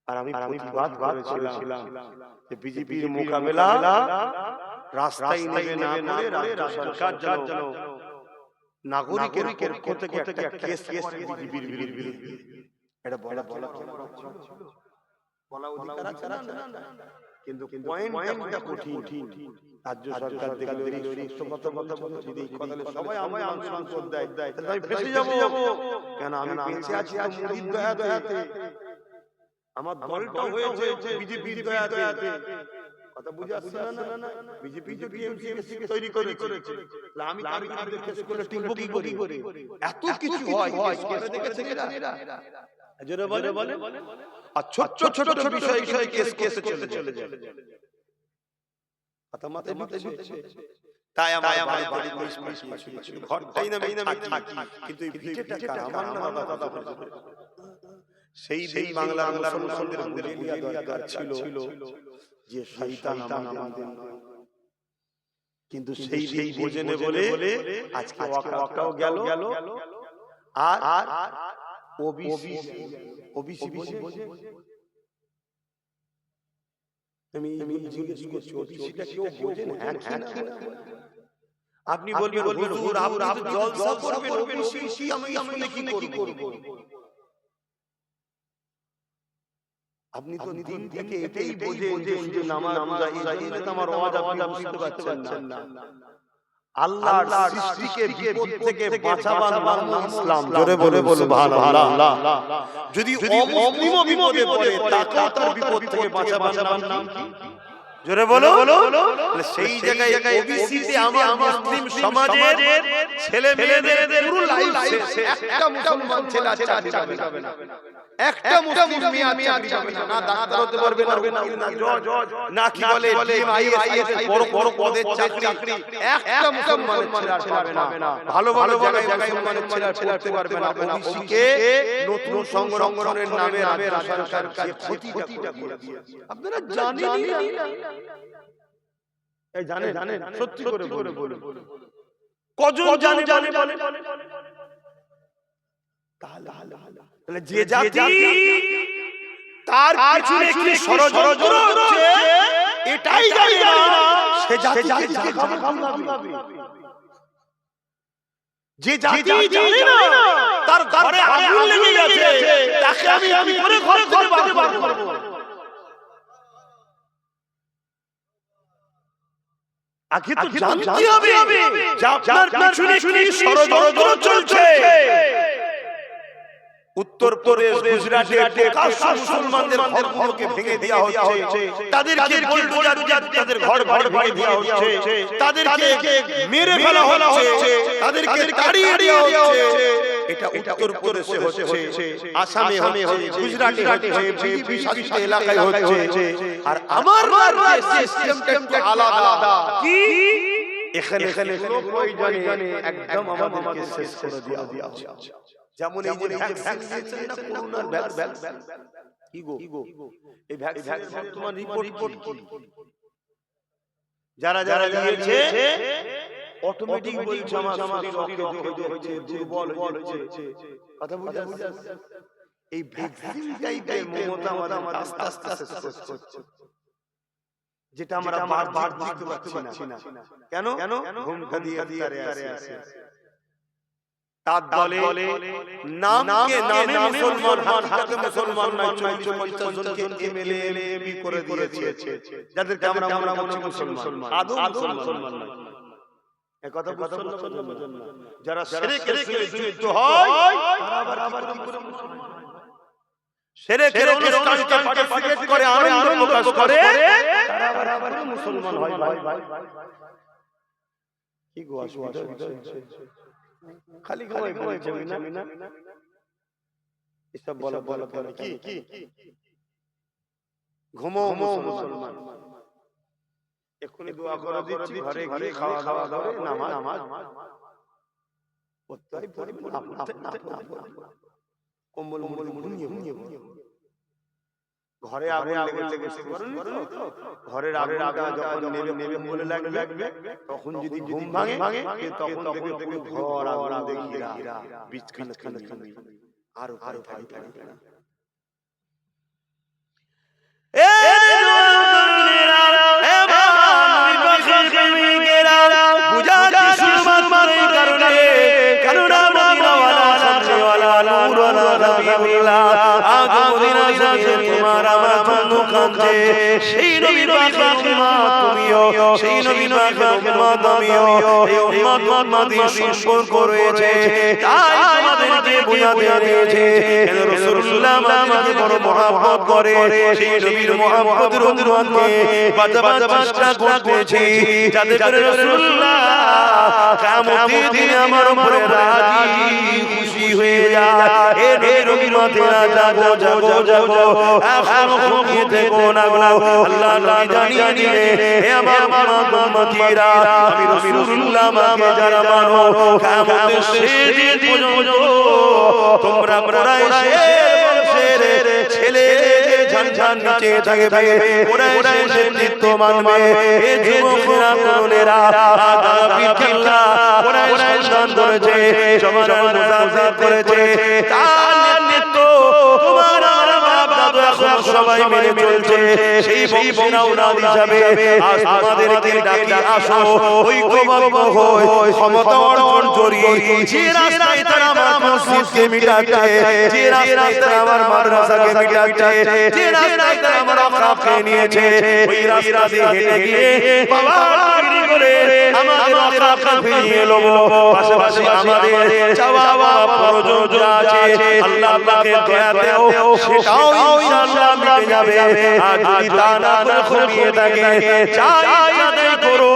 আর আমি প্রতিবাদ করেছিলাম যে বিজেপির মোকাবেলা রাস্তায় নেমে না করে রাজ্য সরকার যেন নাগরিকের পক্ষ থেকে একটা কেস বিজেপির বিরুদ্ধে। এটা বলা অধিকার আছে না? কিন্তু পয়েন্টটা কঠিন। রাজ্য সরকার দেখলে ওই সত্য কথা বলছি, এই কথালে সবাই আমায় আন্দোলন দেয়, তাহলে আমি ফেসে যাব। কেন আমি বেঁচে আছি মুজিব দয়াতে, আমার দলটা হয়েছে বিজেপির দয়াতে। কথা বুঝে আসছে না? বিজেপি তো টিএমসি তৈরি করেছে, আমি তার বিরুদ্ধে কেস করলে টিকবো কি করে? এত কিছু হয়, কেস দেখেছে এরা। জোরে বলে। আর ছোট ছোট বিষয় কেস চলে যায়। কথা মাথায় ঢুকছে। তাই আমার বাড়ি ছিল, ঘরটাই না আমি থাকি, কিন্তু এই ভিটেটা আমার না দাদা। সেই দিন বাংলার মুসলমানদের বুঝে নেওয়া দরকার ছিল যে শয়তান আমাদের, কিন্তু সেই দিন বুঝে নে বলে আজকে ওয়াকাও গেল, আর ওবিসি বোঝে। আমি জিজ্ঞেস করছি, ওবিসিটা কেউ বোঝেন? আপনি বলবেন হুজুর আপনি তো জলসা করবেন, ওবিসি আমি কি করব? আপনি তো দিন থেকে এটাই বোঝেন যে নামাজ আমার ওয়াজ আপনি বুঝতে পারছেন না। আল্লাহর সৃষ্টিকে বিপদ থেকে বাঁচাবার নাম ইসলাম। জোরে বলে সুবহানাল্লাহ। যদি অমুসলিমও বিপদে পড়ে তাকেও তার বিপদ থেকে বাঁচাবার নাম কি? জোরে বলো। সেই জায়গায় ওবিসি তে আমার মুসলিম সমাজের ছেলে মেয়েদের পুরো লাইফ একটা মুসলমান ছেলে চাকরি পাবে না, একটা মুসলিম মেয়ে চাকরি পাবে না, ডাক্তার হতে পারবে না, জজ না কি বলে আইএস বড় পদের চাকরি একটা মুসলমানের ছেলে পাবে না। ভালো জায়গায় মুসলমানের ছেলে পড়তে পারবে না। ওবিসি কে নতুন সংরক্ষণের নামে রাজ্য সরকার যে ক্ষতিটা করে দিয়েছে আপনারা জানেন না? এই জানেন সত্যি করে বলুন, কজন জানে? তাহলে যে জাতি তার পিছনে কি ষড়যন্ত্র হচ্ছে এটাই জানে না সে জাতিকে জাগাবে কিভাবে। যে জাতি জানে না তার ঘরে আগুন লেগে গেছে, তাকে আমি কি করে ঘর থেকে বার করব? আগে তো জানতে হবে যে আপনার পিছনে কি ষড়যন্ত্র চলছে। উত্তরপ্রদেশ, গুজরাটে প্রকাশ্য মুসলমানদের ঘরগুলোকে ভেঙে দেওয়া হচ্ছে, তাদেরকে বুলডোজার দিয়ে তাদের ঘর ভেঙে দেওয়া হচ্ছে, তাদেরকে মেরে ফেলা হচ্ছে, তাদেরকে তাড়িয়ে দেওয়া হচ্ছে। এটা উত্তরপ্রদেশে হচ্ছে, আসামে হচ্ছে, গুজরাটে হচ্ছে, বিজেপি শাসিত এলাকায় হচ্ছে। আর আমার সিস্টেমটা একটু আলাদা। কি এখানে কোনো প্রয়োজনে একদম আমাদেরকে শেষ করে দেওয়া হচ্ছে। যেমন এই যে ভ্যাকসিন দিয়েছেন না, করোনার ভ্যাকসিন, কি গো এই ভ্যাকসিন বর্তমান রিপোর্ট কি? যারা যারা দিয়েছে অটোমেটিক বলছে আমার শরীর রক্ত হচ্ছে, দুর্বল হচ্ছে। কথা বুঝা যাচ্ছে? এই ভ্যাকসিন টাইপের মমতা আমাদের আস্তে আস্তে শেষ হচ্ছে, যেটা আমরা বারবার দেখতে পাচ্ছি না। কেন? ঘুমটা দিয়ে আছে। তার দলে নামে মুসলমান, হাকিকাতে মুসলমান নয়, 40-50 জনকে এমএলএ এমপি করে দিয়েছে, যাদেরকে আমরা মনে মুসলমান, আদৌ মুসলমান নয়। এই কথা বুঝছেন না? যারা শিরকের সঙ্গে যুক্ত হয় তারা আবার কি করে মুসলমান? শিরকের অনুষ্ঠানকে পার্টিসিপেট করে, আনন্দ প্রকাশ করে, তারা আবার মুসলমান হয়। ভাই কি গো অসুবিধা হচ্ছে? খালি ঘুমাই না এসব বলা পরে কি ঘুমো মুসলমান। এক্ষুনি দোয়া করে দিচ্ছি, ঘরে গিয়ে খাওয়া দাওয়া নামাজ পড়তেই পড়বেন, কম্বল ঘুমিয়ে ঘরে আগুন লেগেছে, ঘরের আগুনটা যখন নেবে বলে লাগবে, তখন যদি ঘুম ভাঙে তখন দেখবে ঘর আগুন দেখিরা বিছখানে আর ভাই সেই নবী পাকের উম্মত তুমিও, সেই নবী পাকের উম্মত আমিও, এই উম্মত উম্মতি সম্পর্ক রয়েছে, তাই তোমাদেরকে বুঝাতে রয়েছে রাসূলুল্লাহ আমাকে বড় মহব্বত করে, সেই নবীর মহব্বতের অনুরোধকে বাঁচাবার চেষ্টা করতেছি, যাতে করে রাসূলুল্লাহ কিয়ামতের দিনে আমার উপরে রাজি খুশি হয়ে যায়। এ নবীর উম্মতেরা জাগো এখনো ঘুমিয়ে থেকো না গো, আল্লাহ নবী জানিয়ে দিলে হে আমার উম্মতিরা, আমি রাসূলুল্লাহ আমাকে যারা মানো, কিয়ামতের শেষ দিন পর্যন্ত তোমরা কুরাইশের ছেলেদের ঝানঝান নিচে থাকবে, কুরাইশের নেতৃত্ব মানবে। এ যুবকেরা তরুণেরা আগামী খেলা কুরাইশ সন্ধান করেছে, জমানার মুজাহিদ করেছে, তার নেতৃত্ব তোমার এখন সবাই মেনে চলছে। সেই বংশনাউরাদ হিসাবে আজ তোমাদেরকে ডাকি, আসো ঐক্যবদ্ধ হয়ে ক্ষমতা অর্জন করি। যে রাস্তায় তারা আমার মসজিদকে মিটাচ্ছে, যে রাস্তায় তারা আমার মাদ্রাসাকে মিটাচ্ছে, যে রাস্তায় তারা আমার আকাবকে নিয়েছে, ওই রাস্তা দিয়ে হেঁটে গিয়ে বাবাগিরি করে আমাদের আকাবকে ফিরিয়ে নেব। পাশাপাশি আমাদের চাওয়া পাওয়া প্রয়োজন যা আছে আল্লাহ পাকের দয়াতেও সেটাও ইনশাআল্লাহ মিটে যাবে। আর যদি তা না করে ঘুমিয়ে থাকে, চাই আদায় করো,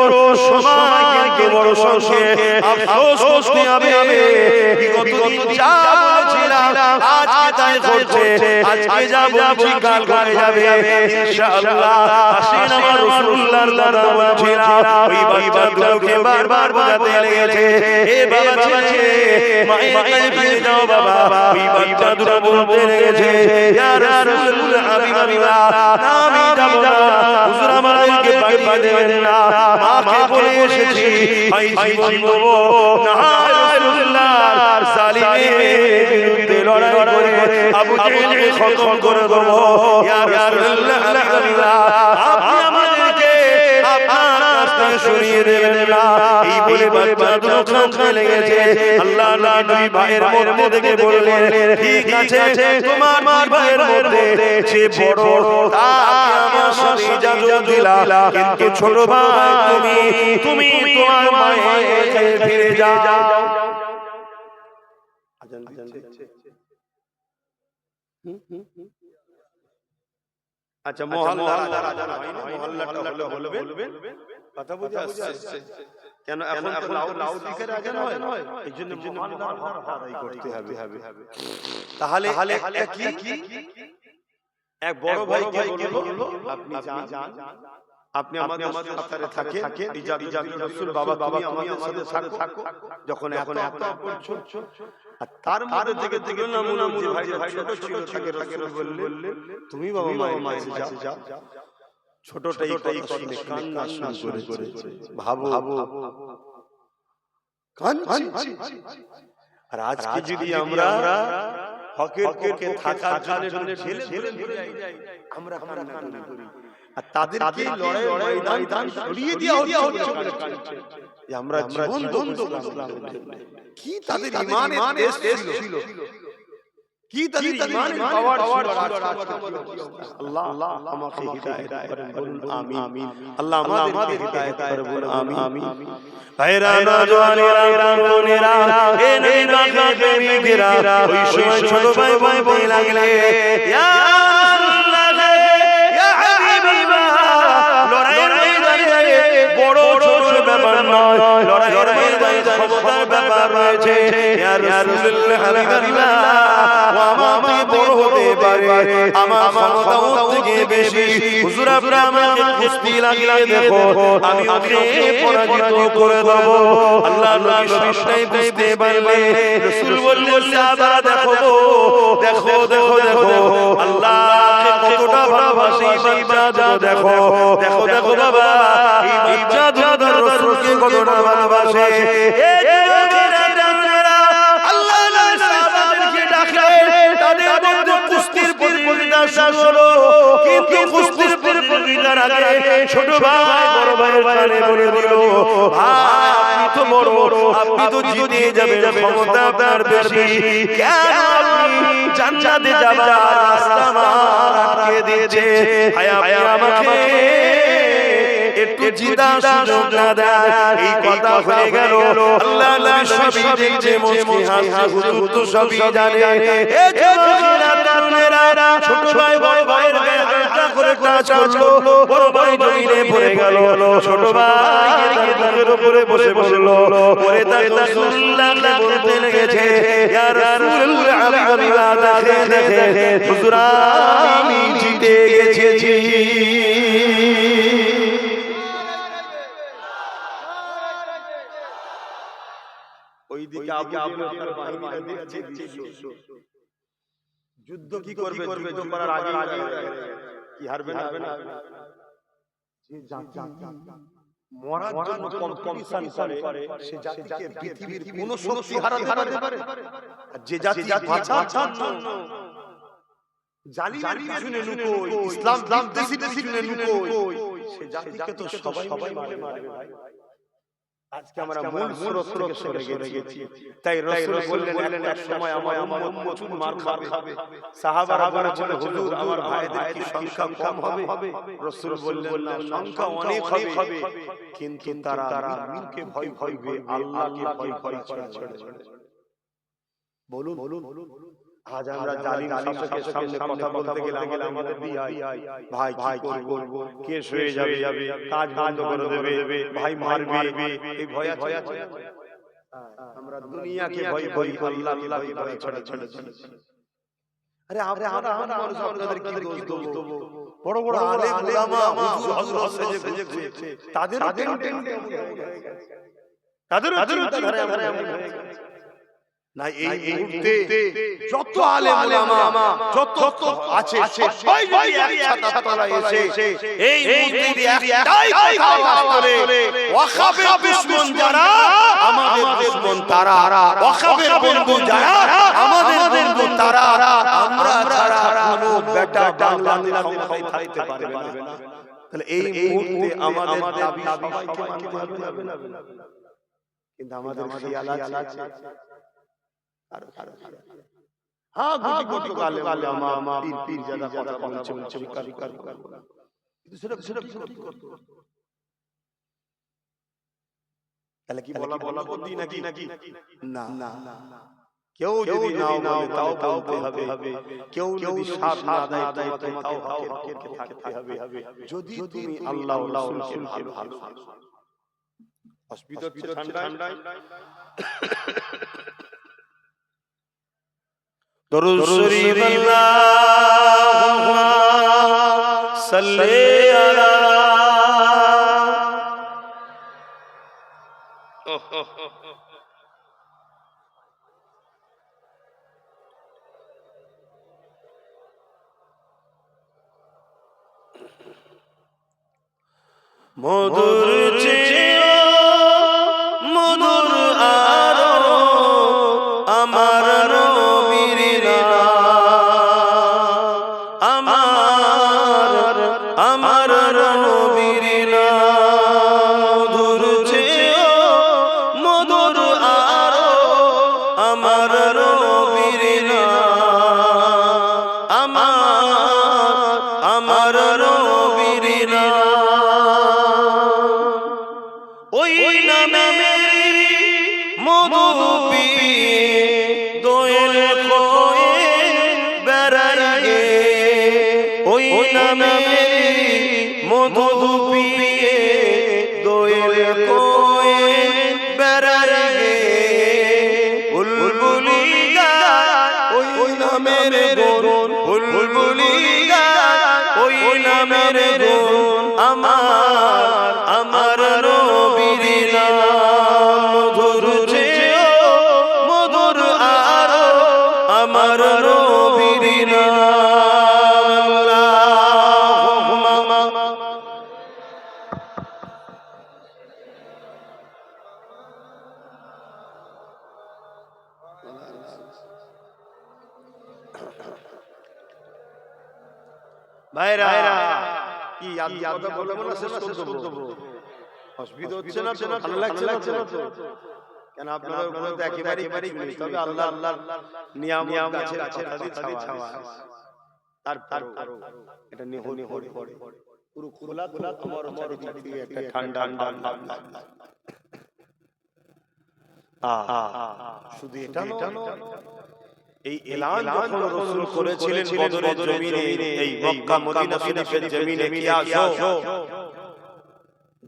সময় কিন্তু বড় সংক্ষেপ, আফসোস করতে হবে। বিগত দিন যা বলেছিলাম আজকে তাই করছে, আজকে যা বলছি কাল হয়ে যাবে ইনশাআল্লাহ। আসেন আমার রাসূলুল্লাহর কথা বলছিলাম, ওই বাচ্চাগুলোকে বারবার বোঝাতে লেগেছে, এ বাবা ছেলে মায়ের কাছে ফিরে যাও বাবা। ওই বাচ্চা দুটো বলতে লেগেছে, ইয়া রাসূলুল্লাহ হাবিবাল্লাহ, আমি যাব না, হুজুর আমাদেরকে পাঠিয়ে দেবেন না, মাকে বলে এসেছি ভাই জীবন দেবো না। রাসূলুল্লাহর জালিমের বিরুদ্ধে লড়াই করে আবু জেহেলকে খতম করে দেবো। ইয়া রাসূলুল্লাহ হাবিবাল্লাহ, আপনি আমাদেরকে শুনিয়ে দেবেন না। এই বলে বাচ্চা দুটো কাঁদতে লেগেছে। আল্লাহ নবী ভাইয়ের মধ্যে থেকে বললেন, ঠিক আছে, তোমার দুই ভাইয়ের মধ্যে যে বড় তাকে আমার সাথে ইজাজত দিলা, কিন্তু ছোট ভাই তুমি তোমার মায়ের কাছে ফিরে যাও। আচ্ছা, মহল্লাটা বলবেন, কথা বুঝে আসছে? কেন এখন তো লাউড স্পিকার আজান হয়, এইজন্য মহল্লার ভাড়া আদায় করতে হবে। তাহলে কি এক বড় ভাইকে বলবো, আপনি যান, আপনি আমাদের সাথে থাকেন, ইজাজত রাসূল বাবা তুমি আমাদের সাথে থাকো। যখন এখন এত করছো, আর তার মধ্যে থেকে তুলনামূলক যে ভাই ছোট ছিল তাকে রাসূল বললেন, তুমি বাবা মায়ের কাছে যাও। ছোটটাই কথা কান্না শুরু করেছে। ভাবো কাঁদছে। আর আজকে যদি আমরা হকের পক্ষে থাকার জন্য ছেলে ধরে যাই, আমরা কান্না করি, আর তাদেরকে লড়াই ময়দান সরিয়ে দেওয়া হচ্ছে যে আমরা জীবন বন্ধ করলাম। কি তাদের ঈমানের টেস্ট ছিল, কি তাদের ঈমানের পাওয়ার ছিল। আল্লাহ আমাকে হিদায়াত করেন, বলুন আমিন। আল্লাহ আমাদেরকে হিদায়াত করেন, বলুন আমিন। ভাইরা নওজওয়ানেরা বোনেরা, এ নবী প্রেমিকেরা, ওই সময় ছোট ভাই বলতে লাগলে, ইয়া রাসূলুল্লাহ, ইয়া হাবিবাল্লাহ, লড়াইয়ের ময়দানে বড় ছোট ব্যাপার নয়, লড়াইয়ের ময়দানে ক্ষমতার ব্যাপার রয়েছে। ইয়া রাসূলুল্লাহ হাবিবাল্লাহ, আমার বড় হতে পারে, আমার ক্ষমতা থেকে বেশি। হুজুর আপনি আমাকে কুস্তি লাগিয়ে দেখো, আমি ওকে পরাজিত করে দেব। আল্লাহ নবী সবটাই বুঝতে পারলে রাসূল বললেন, সাহাবারা দেখো আল্লাহকে কতটা ভালোবাসে এই বাচ্চা, দেখো বাবা, এই বাচ্চা দাদা রাসূলকে কতটা ভালোবাসে। এই যুবকেরা আল্লাহ নবী সাহাবাদেরকে ডাকলেন, তাদের মধ্যে কুস্তির প্রতিযোগিতা শুরু হলো। কিন্তু কুস্তির প্রতিযোগিতার আগে ছোট ভাই বড় ভাইয়ের কানে বলে দিল, ভাই আপনি তো বড়, আপনি তো জিতে যাবেন, ক্ষমতা আপনার বেশি, কেন আপনি জান্নাতে যাবার রাস্তা আটকে দিয়েছে? ভাই আমাকে একটু জিতা সুযোগ না দেয়। এই কথা হয়ে গেল, আল্লাহ নবী সবই দেখছে, মুচকি হাসি, হুজুর তো সবই জানে। এ যুবকেরা তরুণেরা, ছোট ভাই বড় ভাইয়ের গায়ে হালকা করে টাচ করলো, বড় ভাই জমিনে পড়ে গেল। ছোট ভাই তার বুকের উপরে বসে বলল, ওরে তাই রাসূলুল্লাহ বলতে লেগেছে, ইয়া রাসূলুল্লাহ হাবিবাল্লাহ, দেখে হুজুর আমি জিতে গেছি। ওইদিকে আবু বকর বাহিনীরা দেখছে যুদ্ধ কি করবে, যুদ্ধ করার আগে কি হারবে না? যে জাতি মরার জন্য কম্পিটিশন করে, সে জাতিকে পৃথিবীর কোন শক্তি হারাতে পারে। আর যে জাতি বাঁচার জন্য জালিমের পিছনে লুকোয়, ইসলাম দেশির পিছনে লুকোয়, সে জাতিকে তো সবাই মারে ভাই। আজকে আমরা মূল স্রোত থেকে সরে গেছি। তাই রাসূল বললেন, এক সময় আমার উম্মত প্রচুর মার খাবে। সাহাবারা বলেছিল, হুজুর আমার ভাইদের কি সংখ্যা কম হবে? রাসূল বললেন, না, সংখ্যা অনেক হবে, কিন্তু তারা আল্লাহকে ভয় করবে, আল্লাহকে ভয় করে। বলুন আজ আমরা জালিম শাসকের সামনে কথা বলতে গেলে আমাদের ভাই কি করব, কেস হয়ে যাবে, কাজ বন্ধ করে দেবে, ভাই মারবে, এই ভয় আছে। আমরা দুনিয়াকে ভয় করি, আল্লাহকে ভয় ছড়া। আরে আমরা মানুষ, আপনাদের কি দোষ দেব? বড় বড় আলেম উলামা হুজুর হযরত সেজে ঘুরছে, তাদের না। এই মুহূর্তে যত আলেম উলামা যত আছে, সবাই যদি একসাথে তলায় এসে এই মুহূর্তে একটাই কথা বলে, ওয়াকাফের দুশমন যারা আমাদের দুশমন তারা, ওয়াকাফের বন্ধু যারা আমাদের বন্ধু তারা, আমরা ছাড়া কোনো বেটা বাংলাদেশের ক্ষমতায় থাকতে পারবে না। তাহলে এই মুহূর্তে আমাদের দাবি সবাইকে মানতে হবে না, কিন্তু আমাদের খেয়াল আছে আর হ্যাঁ গুটি গুটি গালে আমা পীর জাদা কথা বলছে স্বীকার করব না, কিন্তু সেটা কি করতে তাহলে কি বলা বলতি নাকি না কেউ যদি নাও বলে তাও বলতে হবে, কেউ যদি সাথ না দেয় তোমাকে তাও হকের থাকতে হবে, যদি তুমি আল্লাহ রাসূলকে ভালো অসুবিধা হচ্ছে ঠান্ডায় দরুদ শরীফ আল্লাহুম্মা সাল্লি আলা মধুর চেয়ে মধুর আরো আমার নবীর নাম, আমার নবীর নাম। মধুর চেয়ে মধুর আরো আমার নবীর নাম, আমার নবীর নাম। ওই নামের মধু পিয়ে দোয়েল খোয়ে বেড়াইয়ে, ওই নামের মধু পিয়ে দোয়েল খোয়ে বেড়াইয়ে, বুলবুলি গায় ওই নামের গুণ, বুলবুলি গায় ওই নামের গুণ, আমার নবীর নাম। মধুর চেয়ে মধুর আরো আমার নবীর নাম। আল্লাহুম্মা ভাইরা কি কথা বলবো না শেষ করে দেবো, অসুবিধা হচ্ছে না? ভালো লাগছে না তো? কেন আপনারা উপরে তো একেবারেই নেই, তবে আল্লাহ নিয়াম আছে ছাওয়া তার এটা নেহনি হরে পুরো খোলা আমার চারিদিকে একটা ঠান্ডা শুধু এটা নয়, এই এলান যখন রাসূল করেছিলেন বদরের জমিনে, এই মক্কা মদিনা শরীফের জমিনে কি আসো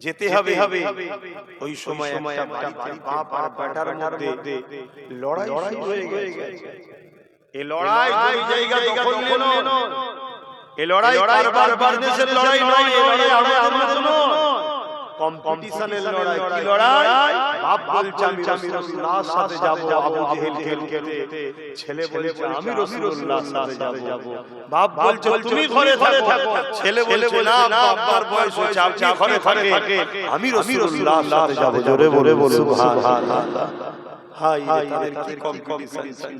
যেতে হবে, ওই সময় একটা বাড়িতে বাপ আর বেটার মধ্যে লড়াই হয়ে গেছে। এই লড়াই দুই জায়গা দখল নিল। এই লড়াই বারবার দেশের লড়াই নয়, এই লড়াই আমাদের নয়, কম্পিটিশনের লড়াই। কি লড়াই? বাপ বলছে আমি রাসূলুল্লাহর সাথে যাব, আবু জেহেল খেলতে, ছেলে বলছে আমি রাসূলুল্লাহর সাথে যাব। বাপ বলছে তুমি ঘরে থাকো, ছেলে বলছে না বাবার বয়স হয়েছে আপনি ঘরে থাকে, আমি রাসূলুল্লাহর সাথে যাব। জোরে বলে সুবহানাল্লাহ। হাই তাদের কি কম্পিটিশন ছিল।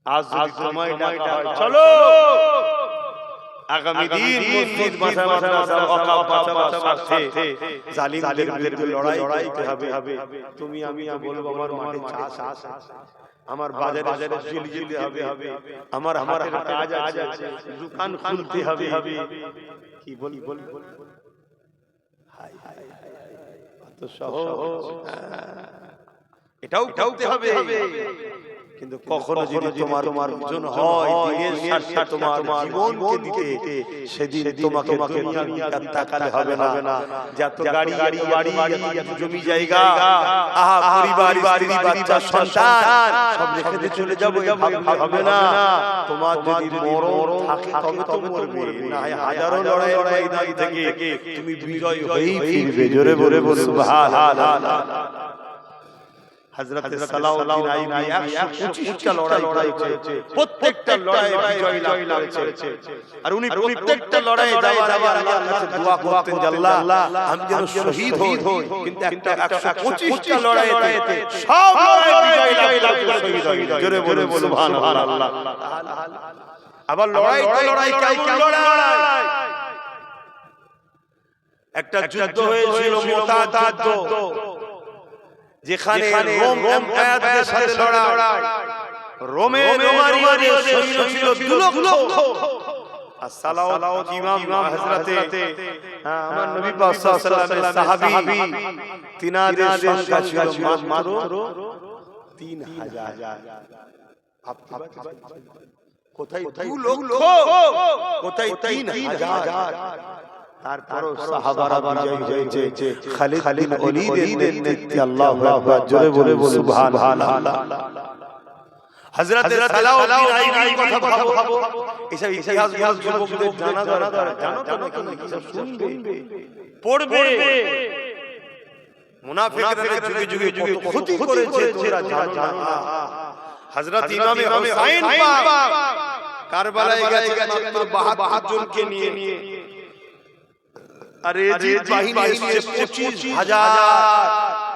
আজ যদি সময়টা হয় চলো আগামী দিন মসজিদ মাদ্রাসা ওয়াকাফ বাঁচাবার স্বার্থে জালিমদের বিরুদ্ধে লড়াই করতে হবে। তুমি আমি তো বলবো আমার মাঠে চাষ, আমার বাজারে চলে যেতে হবে, আমার কাজ আছে, দোকান খুলতে হবে, কি বলি হাই কত সহজ, এটাও করতে হবে। কিন্তু কখনো যদি তোমার প্রয়োজন হয় দিনের স্বার্থে তোমার জীবনকে দিতে, সেদিন তোমাকে দুনিয়ার দিকে তাকালে হবে না। যত গাড়ি বাড়ি জমি জায়গা, আহা পরিবার স্ত্রী বাচ্চা সন্তান সব রেখে দিয়ে চলে যাবো, ভাবলে হবে না। তোমার যদি মরণ থাকে তবে তো মরবে, না হাজারো লড়াই ময়দান থেকে তুমি বিজয় হয়েই ফিরবে। জোরে বলে সুবহানাল্লাহ। হযরত সালাউদ্দিন আইয়ুবী 125টা লড়াই করেছে, প্রত্যেকটা লড়াইয়ে বিজয় লাভ করেছে। আর উনি প্রত্যেকটা লড়াইয়ে যাওয়ার আগে আল্লাহর কাছে দোয়া করতেন যে আল্লাহ আমি যেন শহীদ হই। কিন্তু একটা 125টা লড়াইতে সব লড়াইয়ে বিজয় লাভ করে শহীদ হই। জোরে বলে সুবহানাল্লাহ। আবার লড়াই কেমন লড়াই? একটা যুদ্ধ হয়েছিল মুতাত যুদ্ধ, যেখানে রোম এম্পায়ারের সাথে লড়াই। রোমের রোমানীয়দের সৈন্য ছিল 2 লক্ষ। আর সালাউদ্দিন ইমাম হযরতে আমার নবী পাক সাল্লাল্লাহু আলাইহি ওয়াসাল্লামের সাহাবী, তিনাদের সংখ্যা ছিল মাত্র 3000। কোথায় 2 লক্ষ, কোথায় 3000। তারপরও সাহাবারা বিজয়ী হয়েছে খালিদ বিন ওলীদের নেতৃত্বে। আল্লাহু আকবার, জোরে বলে সুবহানাল্লাহ। হযরত সালাউদ্দিন আইয়ুবীর কথা ভাবো, এসব ইতিহাস যুবকদের জানা দরকার। জানো তো নাকি সব শুনবে পড়বে। মুনাফিকরা যুগে যুগে কত ক্ষতি করেছে তোমরা জানো না। হযরত ইমাম হুসাইন পাক কারবালায় গেছে মাত্র 72 জনকে নিয়ে। আর এজিদ বাহিনী এসেছে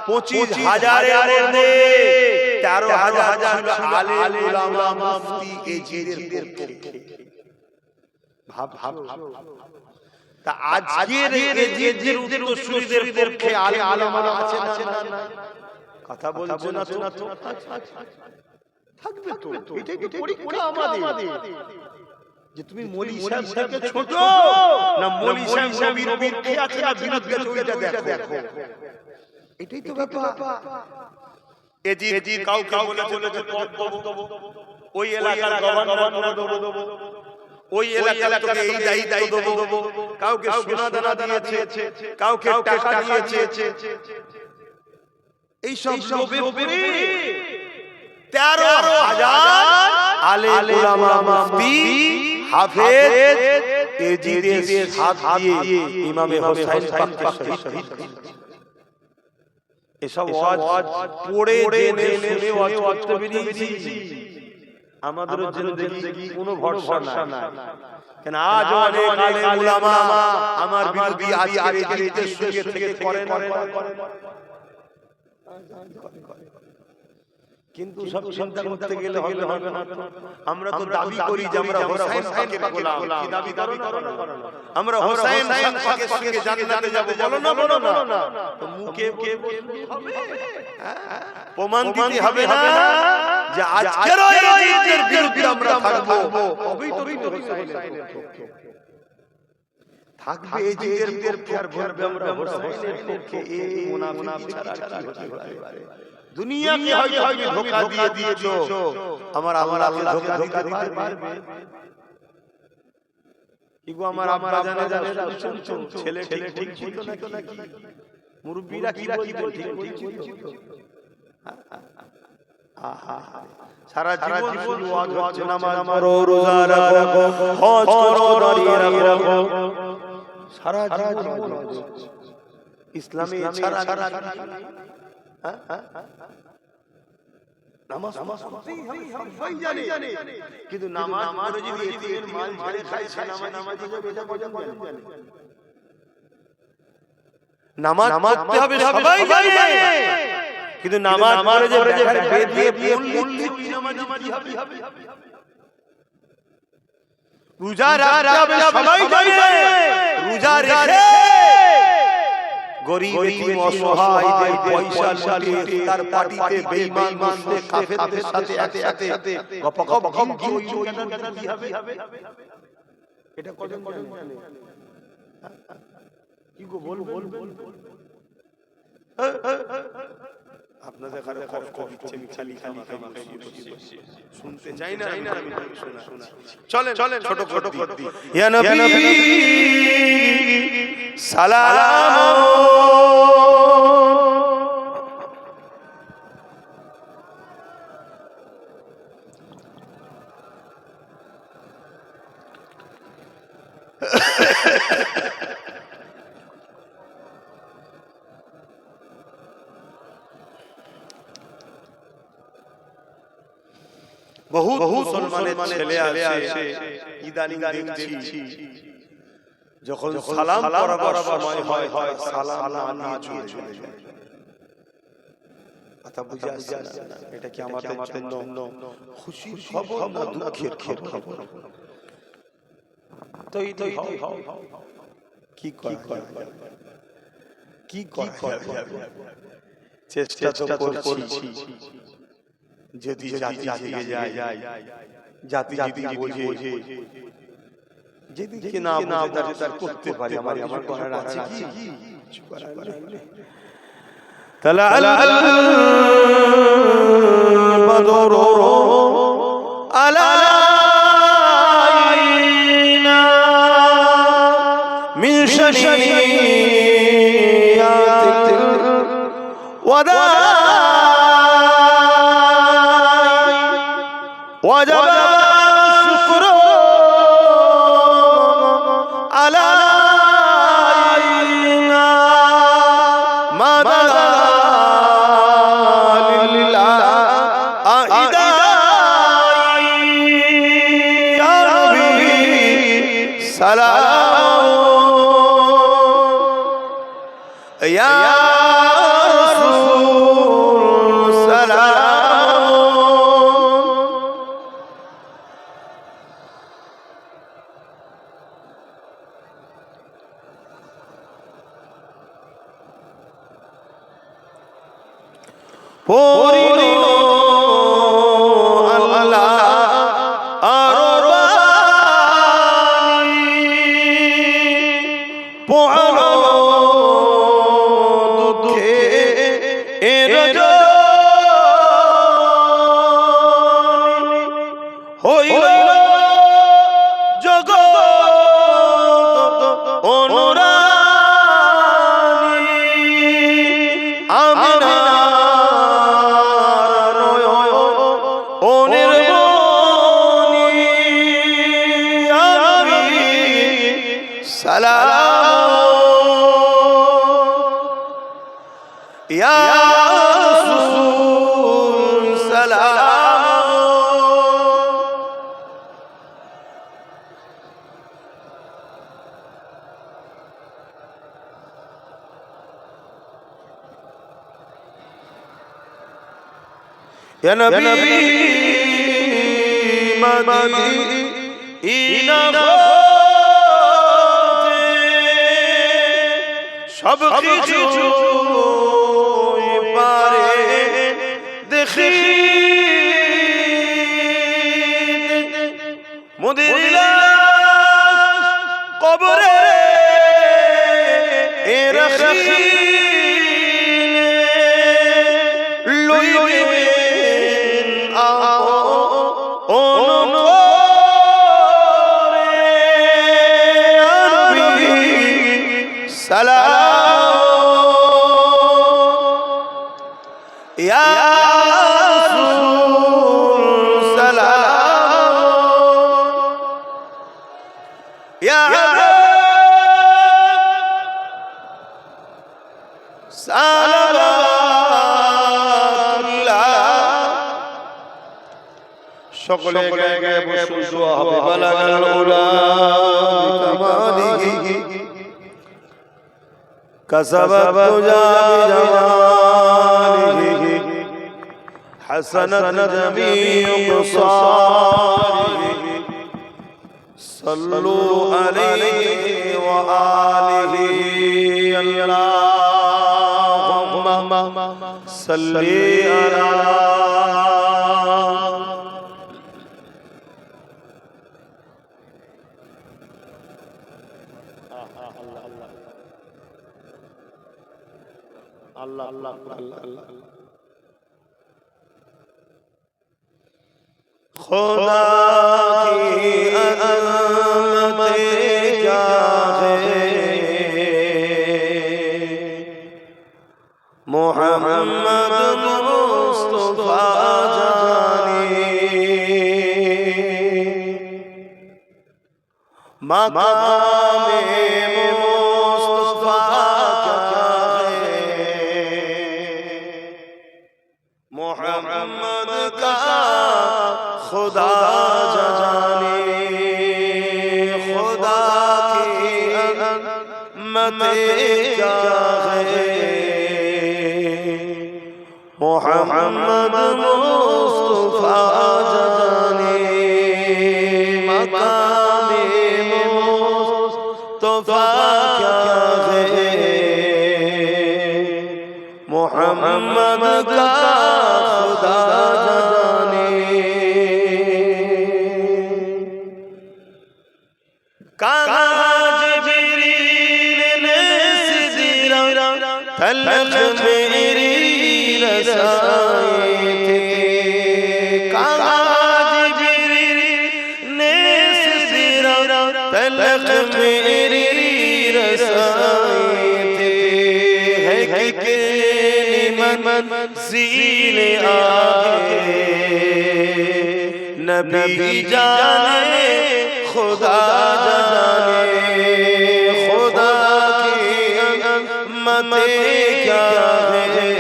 25,000 এর মধ্যে 13,000 ছিল আলেম উলামা মুফতি এজিদের পক্ষে। ভাব তা আজকের এজিদের উত্তরসূরিদের পক্ষে আলেম উলামা আছে না? কথা বলছো না তো? থাকবে তো, এটাই তো পরীক্ষা আমাদের, যে তুমি মৌলী সাহেবকে ছোট না মৌলী সাহেব নবীর পক্ষে আছে না বিরুদ্ধে ওইটা দেখো। এটাই তো ব্যাপার। এজিদ কাউকে বলেছে পদ দেব, ওই এলাকার গভর্নর করে দেব, ওই এলাকার তোকে এই দায়িত্ব দেব। কাউকে সোনা দানা দিয়েছে, কাউকে টাকা দিয়েছে। এই সব লোভে পড়ে 13,000 আলেম উলামা মুফতি হাফেজ এজিদের সাথ দিয়ে ইমাম হুসাইন পাককে শহীদ করেছে। এসব ওয়াজ পড়ে জেনে শুনে ওয়াজ করতে বেরিয়েছি। আমাদের জন্য দেখি কোনো ভরসা নাই। কেন আজ অনেক আলেম উলামা আমার বিরুদ্ধে আজকের এজিদের সঙ্গে থেকে করে না। কিন্তু সব চিন্তা করতে গেলে হবে না। আমরা তো দাবি করি যে আমরা হুসাইন পাকের গোলাম। কি দাবি করো না? আমরা হুসাইন পাকের সঙ্গে জান্নাতে যাব, বলো না? তো মুখে হবে, প্রমাণ দিতে হবে না যে আজকের এজিদের বিরুদ্ধে আমরা থাকবো। তবেই তো হুসাইনের পক্ষে থাকবে। এজিদের পক্ষে আর বলবে আমরা হুসাইনের পক্ষে। এই মুনাফিক ছাড়া কি হতে পারে? দুনিয়াকে হয়তো তুমি ধোঁকা দিয়েছো, আমার আল্লাহ ধোঁকা দিতে পারবে? কি গো আমার আব্বা জানে শুনছো, ছেলে ঠিক ছিল নাকি? মুরব্বিরা কি বলছে? ঠিক ছিল। আহা, সারা জীবন শুধু ওয়াজ হচ্ছে, নামাজ পড়ো, রোজা রাখো, হজ করো, দাঁড়িয়ে রাখো। সারা জীবন ইসলামে ছাড়া নামাজ পড়তেই হবে, সবাই জানে। কিন্তু নামাজ পড়ে যদি এতিমের মাল ঝেড়ে খায়, সে নামাজি হবে, এটা কজন জানে? নামাজ পড়তে হবে সবাই জানে, কিন্তু নামাজ পড়ে যে বেদ দিয়ে পড়লে ওই নামাজি হবে। রোজা রাখতে হবে সবাই জানে, রোজা রেখে গরিব এতিম অসহায়দের পয়সা লুটে তার পার্টিতে বেঈমান মুশরিক কাফেরদের সাথে একসাথে গপগপ কি হবে? এটা কজন জানে? কি গো বল আপনাদের ঘরে কষ্ট দিচ্ছে, খালি শুনতে চাই না। আমি চলেন ছোট করতে। ইয়া নবী সালাম। বহু মুসলমানের ছেলে আছে ইদানিং দেখছি যখন সালাম করাবার সময় হয় সালাম না দিয়ে চলে যায়। কথা বুঝে আসছে না? এটা কি আমাদের জন্য খুশির খবর না দুঃখের খবর? তো কি করা যাবে? চেষ্টা তো করছি, যদি জাতি জেগে যায়, জাতি যদি বোঝে, যেদিকে না বোঝে তার করতে পারে, আমার করার আছে কি? তালা البدر علينا من شنيات الوداع وجب الشكر علينا ما دعا لله يا نبي سلام يا رسول سلام পরিলো আল্লাহ আরবানি পোড়ো দুঃখে এর জনি হইল জগৎ অনুরানী আমিনা يا رسول سلام يا نبي مدينة সব কিছু পারে দেখি মুদিলা কবরে এ রাখি লইবেন অনরে নবী সালাম يا رسول سلام يا حبيب صلوات الله সকলে গায়ে বসে দোয়া হবে বালাগাল উলাম কামালিহি كسبت جماله حسنت جميع قصاره صلوا عليه وآله اللهم صل على اللہ اللہ اللہ اللہ خدا کی عظمت کیا ہے محمد مصطفیٰ جانی مقام محمد کا خدا جانے خدا کی عظمت کیا ہے محمد مصطفیٰ جانے مقام مصطفیٰ کیا मोहम्मद का खुदा जाने काज जिब्रील ने सिदरा तलख मेरी रसाए थे काज जिब्रील ने सिदरा तलख मेरी रसाए थे है कि मंज़िल आगे नबी जाने खुदा जाने खुदा की अज़मत क्या है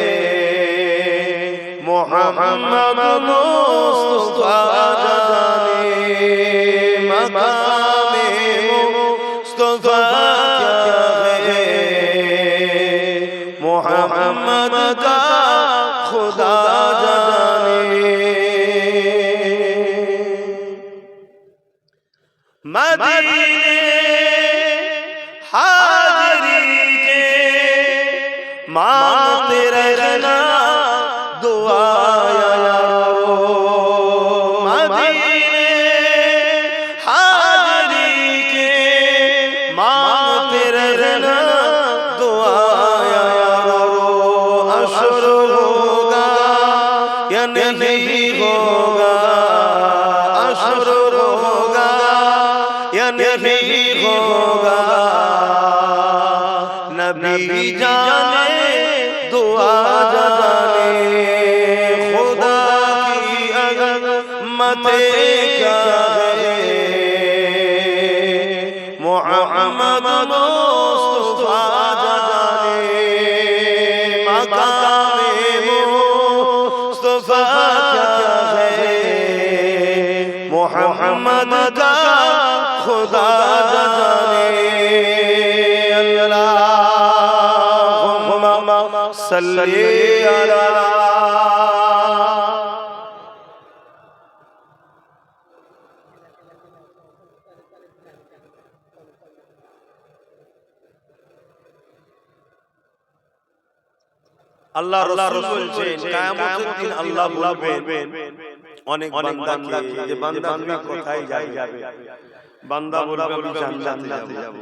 मोहम्मद मुस्तफा जाने मकाम मुस्तफा क्या है मोहम्मद का खुदा जाने मदीने हाज़री के मांगते रहना दुआ यारो मदीने हाज़री के मांगते रहना दुआ यारो अशर होगा या नहीं होगा अशर होगा या नहीं होगा नबी जाने दुआ जाने खुदा की अज़मत क्या है मोहम्मद मुस्तफा जाने मकाम मुस्तफा क्या है मोहम्मद का खुदा जाने अल्लाहुम्मा सल्ली अला আল্লাহ রাসূল বলছেন কিয়ামতের দিন আল্লাহ বলবেন অনেক বান্দাকে যে বান্দা তুমি কোথায় যাবে বান্দা বলবে আমি জান্নাতে যাব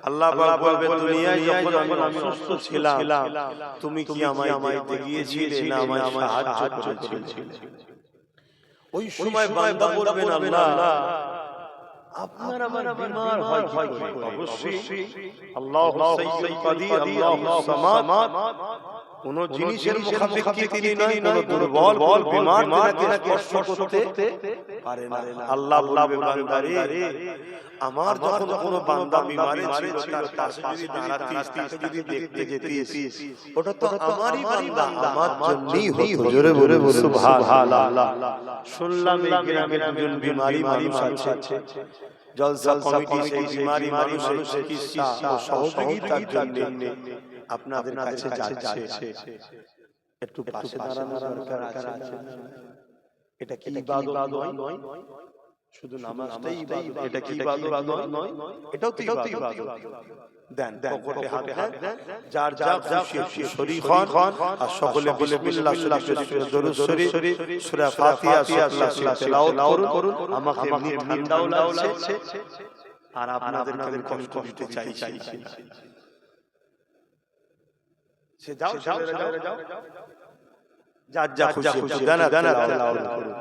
আল্লাহ পাক বলবে দুনিয়ায় যখন আমি অসুস্থ ছিলাম তুমি কি আমায় দেখতে গিয়েছিলে না আমায় সাহায্য করেছিলে ওই সময় বান্দা বলবেন আল্লাহ আপনার আমার বিমার হয় অবশ্যই আল্লাহু সাইয়্যিদ কাদির আল্লাহু সামাদ কোন জিনিসের মুখাপেক্ষী তিনি নয় কোন দুর্বল বিমার তাকে স্পর্শ করতে পারে না আল্লাহ বলবে বান্দারে আমার যখন কোন বান্দা বিমারে ছিল তার পাশে যদি দাঁড়াতিস তাকে যদি দেখতে যেতিস ওটা তো আমারই বান্দা আমার জন্যই হতো জোরে বলে সুবহানাল্লাহ শুনলাম এই গ্রামে দুজন বিমারি মানুষ আছে জলসা কমিটি সেই বিমারি মানুষের চিকিৎসা ও সহযোগিতার জন্য আপনাদের কাছে যাচ্ছে একটু পাশে দাঁড়ানোর দরকার আছে এটা কি ইবাদত নয় শুধু নামাজটাই ইবাদত এটা কি ইবাদত নয় এটাও তো ইবাদত দেন পকেটে হাত দেন যার যা খুশি শরীক হন আর সকলে বিসমিল্লাহ শরীফ দরুদ শরীফ সূরা ফাতিহা তেলাওয়াত করুন আমাকে এমনি ঠান্ডাও লাগছে আর আপনাদেরকে আমি কষ্ট দিতে চাইছি সে যাও যা খুশি দানা তেলাওয়াত করুন